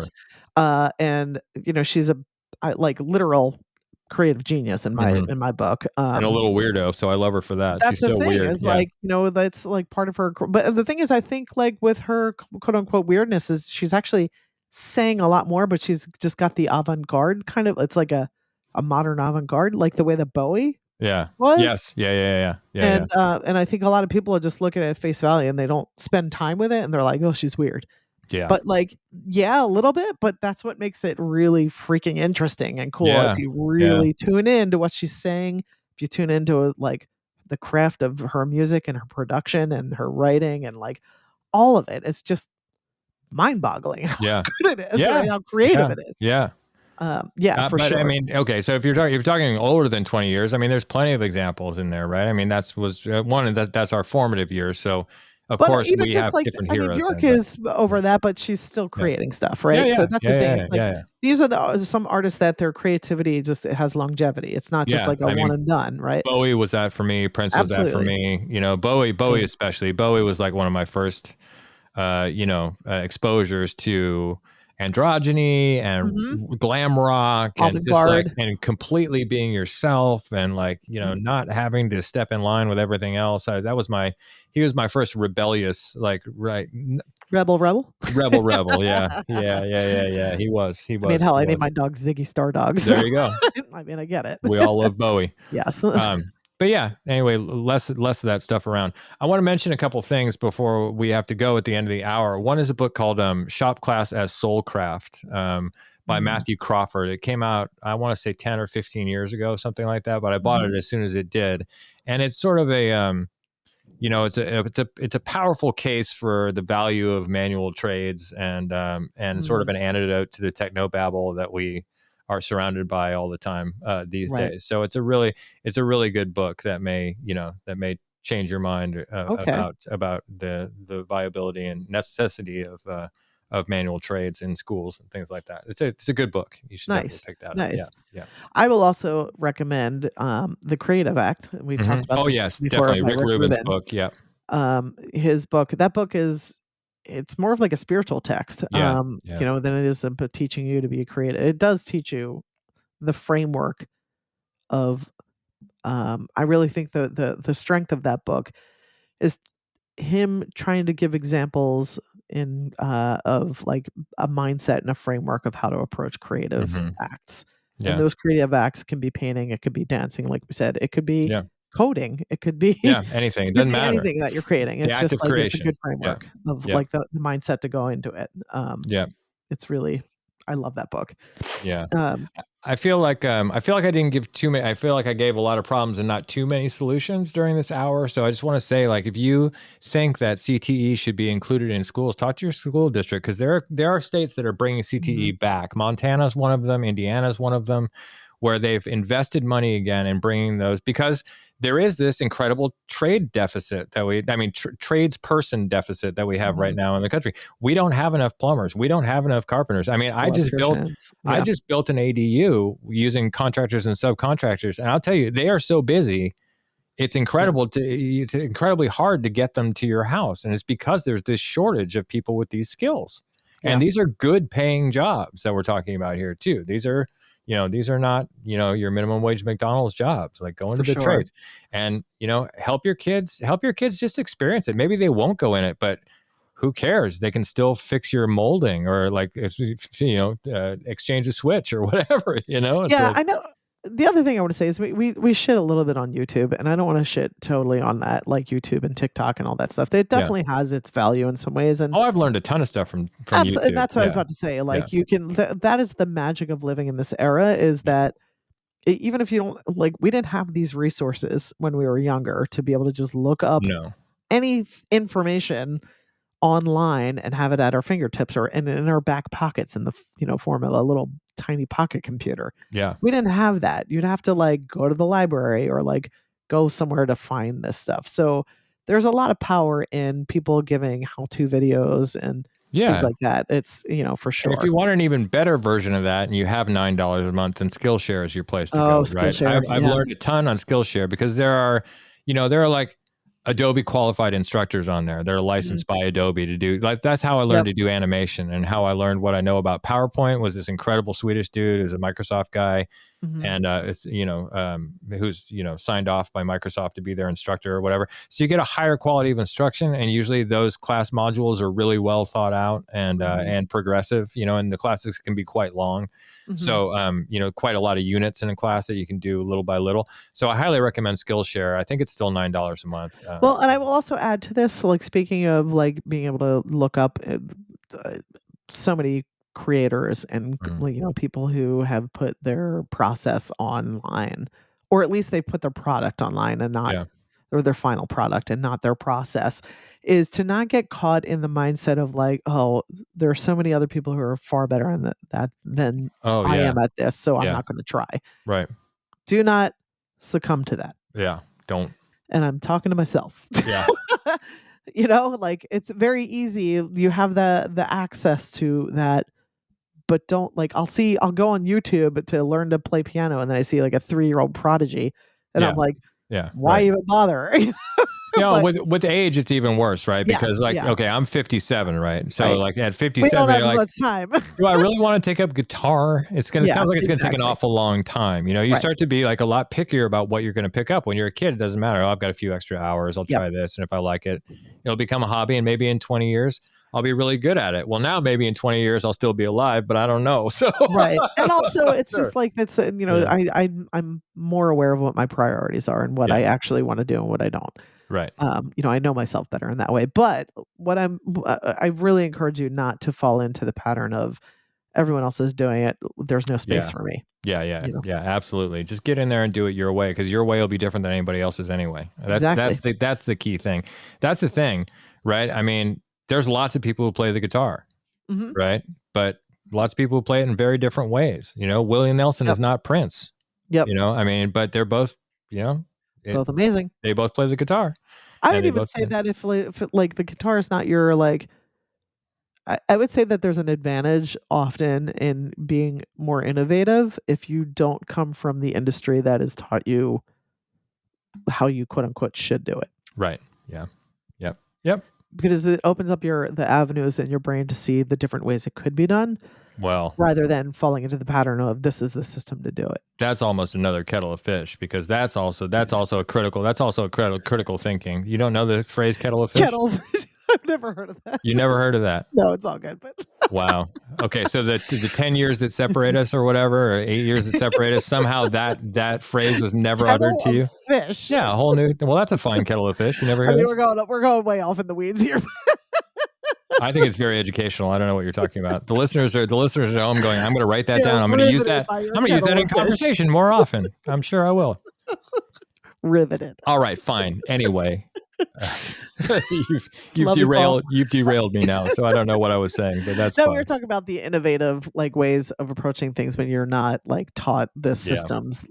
and she's like literal creative genius in my book. And a little weirdo, so I love her for that. That's She's the so thing weird. is Yeah. like, that's like part of her. But the thing is, I think like with her quote unquote weirdness is she's actually saying a lot more, but she's just got the avant-garde kind of. It's like a modern avant-garde, like the way that Bowie Yeah. was. Yes. Yeah. And I think a lot of people are just looking at it at face value and they don't spend time with it and they're like, oh, she's weird. Yeah. But like, yeah, a little bit, but that's what makes it really freaking interesting and cool. Yeah. If you really tune into what she's saying, if you tune into like the craft of her music and her production and her writing and like all of it, it's just mind-boggling how good it is, right? How creative it is. Yeah. For but sure. I mean, okay, so if you're talking older than 20 years, I mean, there's plenty of examples in there, right? I mean, that's our formative years. So of course even we just have like, different I mean, heroes. Bjork is over that, but she's still creating stuff, right? So that's the thing. It's like these are some artists that their creativity just has longevity. It's not just like a one and done, right? Bowie was that for me. Prince was that for me. Bowie especially. Bowie was like one of my first, exposures to androgyny and glam rock and just like and completely being yourself and like not having to step in line with everything else. He was my first rebellious rebel yeah he was I mean, hell, I named my dog Ziggy Stardog, so there you go. I mean, I get it. We all love Bowie. Yes. But yeah, anyway, less of that stuff around. I want to mention a couple things before we have to go at the end of the hour. One is a book called Shop Class as Soulcraft by Matthew Crawford. It came out, I want to say 10 or 15 years ago, something like that, but I bought it as soon as it did. And it's sort of a, it's a powerful case for the value of manual trades and sort of an antidote to the technobabble that we are surrounded by all the time these Right. days. So it's a really good book that may change your mind Okay. about the viability and necessity of manual trades in schools and things like that. It's a good book. You should definitely Nice. pick that up. Nice. Yeah. I will also recommend The Creative Act. We've talked about Oh this yes, before definitely. by Rick Rick Rubin's Rubin. book. Yeah. His book. That book it's more of like a spiritual text. Yeah. Than it is about teaching you to be a creative. It does teach you the framework of I really think the strength of that book is him trying to give examples of like a mindset and a framework of how to approach creative acts. And Yeah. those creative acts can be painting, it could be dancing, like we said, it could be Yeah. coding, it could be Yeah. Anything. It it could doesn't be matter. anything that you're creating. The It's act just of like it's a creation. good Yeah. framework of Yeah. like the mindset to go into it. Yeah. It's really I love that book. Yeah. Um, I feel like I didn't give too many. I feel like I gave a lot of problems and not too many solutions during this hour. So I just want to say, like, if you think that CTE should be included in schools, talk to your school district, because there are states that are bringing CTE back. Montana's one of them. Indiana's one of them, where they've invested money again in bringing those, because there is this incredible trade deficit tradesperson deficit that we have right now in the country. We don't have enough plumbers. We don't have enough carpenters. I mean, I just built an ADU using contractors and subcontractors, and I'll tell you, they are so busy. It's incredibly hard to get them to your house, and it's because there's this shortage of people with these skills. And these are good paying jobs that we're talking about here too. These are not, your minimum wage McDonald's jobs. Like, go into the trades and, help your kids just experience it. Maybe they won't go in it, but who cares? They can still fix your molding or exchange a switch or whatever, It's Yeah, like, I know. The other thing I want to say is we shit a little bit on YouTube, and I don't want to shit totally on that, like YouTube and TikTok and all that stuff. It definitely has its value in some ways, and I've learned a ton of stuff from YouTube. and that's what I was about to say. Like, you can that is the magic of living in this era, is that even if you don't we didn't have these resources when we were younger to be able to just look up any information online and have it at our fingertips or in our back pockets in the form of a little tiny pocket computer. Yeah. We didn't have that. You'd have to go to the library or go somewhere to find this stuff. So there's a lot of power in people giving how-to videos and things like that. It's for sure. And if you want an even better version of that and you have $9 a month, then Skillshare is your place to go, right? Skillshare, I've learned a ton on Skillshare because there are like Adobe qualified instructors on there. They're licensed by Adobe to do, that's how I learned to do animation, and how I learned what I know about PowerPoint was this incredible Swedish dude who's a Microsoft guy. And it's who's signed off by Microsoft to be their instructor or whatever. So you get a higher quality of instruction, and usually those class modules are really well thought out and progressive. And the classes can be quite long. So quite a lot of units in a class that you can do little by little. So I highly recommend Skillshare. I think it's still $9 a month. Well, and I will also add to this, speaking of being able to look up so many creators and people who have put their process online, or at least they put their product online and not or their final product and not their process, is to not get caught in the mindset of there are so many other people who are far better in that than I am at this, so I'm not going to try. Right. Do not succumb to that. Yeah. Don't. And I'm talking to myself. Yeah. It's very easy. You have the access to that, but don't I'll go on YouTube to learn to play piano, and then I see a 3-year-old prodigy, and I'm like, why even bother? With age, it's even worse, right? Because okay, I'm 57, right? So at 57, we don't you're have much time. Do I really want to take up guitar? It's going to sound like it's going to take an awful long time. You start to be a lot pickier about what you're going to pick up. When you're a kid, it doesn't matter. Oh, I've got a few extra hours. I'll try this. And if I like it, it'll become a hobby. And maybe in 20 years, I'll be really good at it. Well, now maybe in 20 years, I'll still be alive, but I don't know. So right. And also it's just that's, I'm more aware of what my priorities are and what I actually want to do and what I don't. Right. I know myself better in that way. But what I really encourage you not to fall into the pattern of everyone else is doing it. There's no space for me. Yeah, absolutely. Just get in there and do it your way, because your way will be different than anybody else's anyway. Exactly. That's the key thing. That's the thing, right? I mean, there's lots of people who play the guitar, right? But lots of people who play it in very different ways. Willie Nelson is not Prince. Yep. But they're both, both amazing. They both play the guitar. I would even say that if like the guitar is not your like, I would say that there's an advantage often in being more innovative if you don't come from the industry that has taught you how you quote unquote should do it. Right. Yeah. Yep. Because it opens up the avenues in your brain to see the different ways it could be done. Well, rather than falling into the pattern of this is the system to do it. That's almost another kettle of fish, because that's also a critical thinking. You don't know the phrase kettle of fish? Kettle of fish. I've never heard of that. You never heard of that? No, it's all good. But wow. Okay, so the 10 years that separate us, or whatever, or 8 years that separate us, somehow that phrase was never uttered to you. Fish. Yeah, a whole new. Well, that's a fine kettle of fish. You never heard? We're going way off in the weeds here. I think it's very educational. I don't know what you're talking about. The listeners at home going, I'm going to write that down. I'm going to use that. I'm going to use that in conversation more often. I'm sure I will. Riveted. All right, fine. Anyway, you've derailed me now, so I don't know what I was saying, but that's fine. We were talking about the innovative ways of approaching things when you're not taught the systems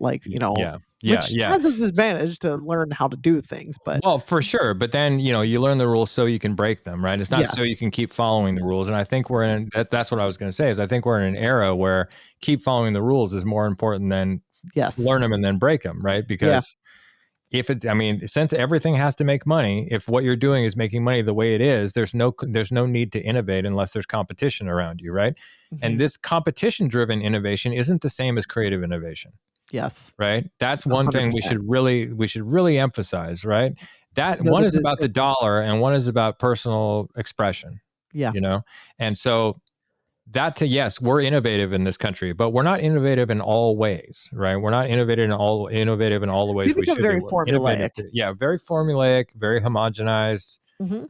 which has its advantage to learn how to do things. But well, for sure. But then you learn the rules so you can break them, right? It's not so you can keep following the rules. And I think we're in that's what I was going to say is I think we're in an era where keep following the rules is more important than learn them and then break them, right? Because since everything has to make money, if what you're doing is making money the way it is, there's no need to innovate unless there's competition around you, right? Mm-hmm. And this competition-driven innovation isn't the same as creative innovation. Yes. Right. That's one 100%. Thing we should really emphasize, right? That one is about the dollar and one is about personal expression. Yeah. And so yes, we're innovative in this country, but we're not innovative in all ways, right? We're not innovative in all the ways we should very be. Formulaic. Very formulaic, very homogenized. Mm-hmm.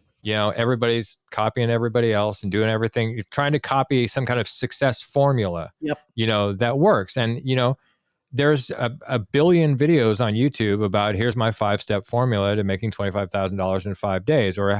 Everybody's copying everybody else and doing everything, trying to copy some kind of success formula. Yep. That works. And there's a billion videos on YouTube about here's my 5-step formula to making $25,000 in 5 days, or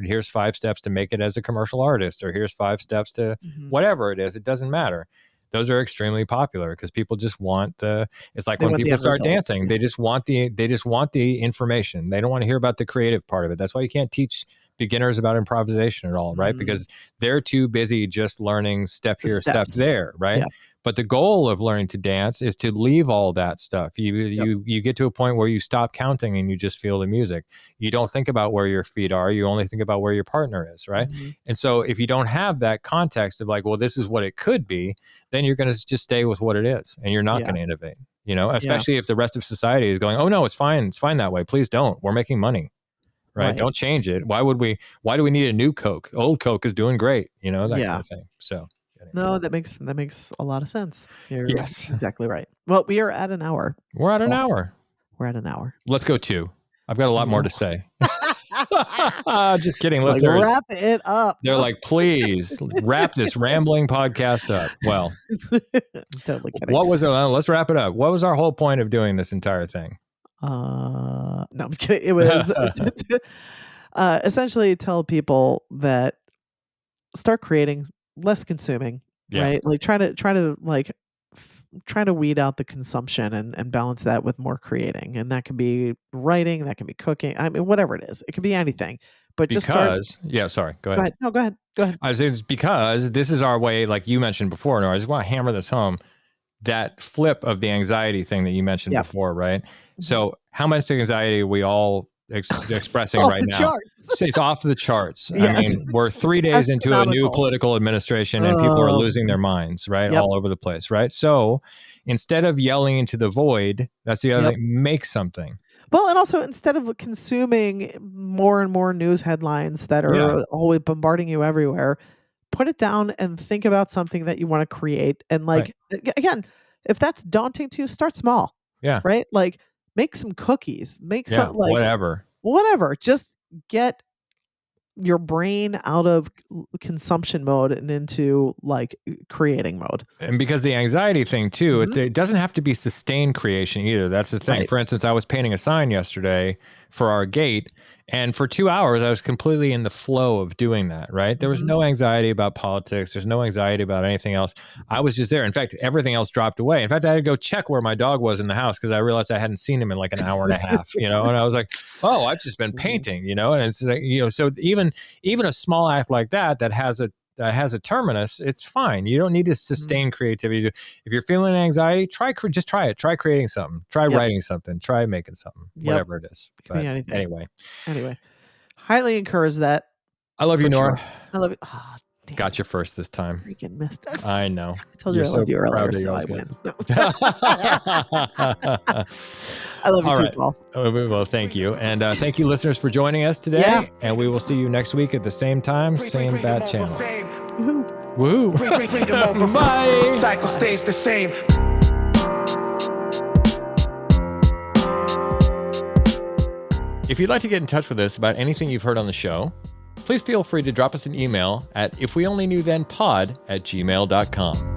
here's 5 steps to make it as a commercial artist, or here's 5 steps to whatever it is. It doesn't matter. Those are extremely popular because people just want it's like when people start dancing, they just want the information. They don't want to hear about the creative part of it. That's why you can't teach beginners about improvisation at all, right? Because they're too busy just learning step here, step there, right? Yeah. But the goal of learning to dance is to leave all that stuff. You get to a point where you stop counting and you just feel the music. You don't think about where your feet are. You only think about where your partner is, right? Mm-hmm. And so if you don't have that context of well, this is what it could be, then you're going to just stay with what it is, and you're not going to innovate. Especially if the rest of society is going, oh no, it's fine that way. Please don't. We're making money, right? Don't change it. Why do we need a new Coke? Old Coke is doing great, that kind of thing. So. No, that makes a lot of sense. You're exactly right. Well, we are at an hour. We're at an hour. We're at an hour. Let's go 2. I've got a lot more to say. Just kidding, listeners. Wrap it up. They're like, please wrap this rambling podcast up. Well, totally kidding. What was it? Let's wrap it up. What was our whole point of doing this entire thing? No, I'm just kidding. It was essentially tell people that start creating, less consuming, right? Try to weed out the consumption and balance that with more creating. And that can be writing, that can be cooking. I mean, whatever it is, it could be anything. But go ahead. Go ahead. No, go ahead. I was saying because this is our way, like you mentioned before, and I just want to hammer this home. That flip of the anxiety thing that you mentioned before, right? Mm-hmm. So how much anxiety are we all expressing right now? Charts. It's off the charts. Yes. I mean, we're 3 days into a new political administration and people are losing their minds, right? All over the place, right? So instead of yelling into the void, that's the other thing, make something. Well, and also instead of consuming more and more news headlines that are always bombarding you everywhere, put it down and think about something that you want to create. And again, if that's daunting to you, start small. Yeah. Right? Make some cookies, make some whatever. Just get your brain out of consumption mode and into creating mode. And because the anxiety thing too, it doesn't have to be sustained creation either. That's the thing. Right. For instance, I was painting a sign yesterday for our gate. And for 2 hours, I was completely in the flow of doing that, right? There was no anxiety about politics. There's no anxiety about anything else. I was just there. In fact, everything else dropped away. In fact, I had to go check where my dog was in the house because I realized I hadn't seen him in like an hour and a half, and I was like, oh, I've just been painting, and it's like, so even a small act like that has a terminus, it's fine. You don't need to sustain creativity. If you're feeling anxiety, just try it. Try creating something. Try writing something. Try making something. Whatever it is. But anyway, highly encourage that. I love you, Nora. Sure. I love you. Oh, damn. Got you first this time. Freaking missed it. I know. I told you I loved you earlier, so I win. I love you too, Paul. Well, thank you. And thank you, listeners, for joining us today. Yeah. And we will see you next week at the same time, same bat channel. Woohoo. Bye. Cycle stays the same. If you'd like to get in touch with us about anything you've heard on the show, please feel free to drop us an email at ifweonlyknewthenpod@gmail.com.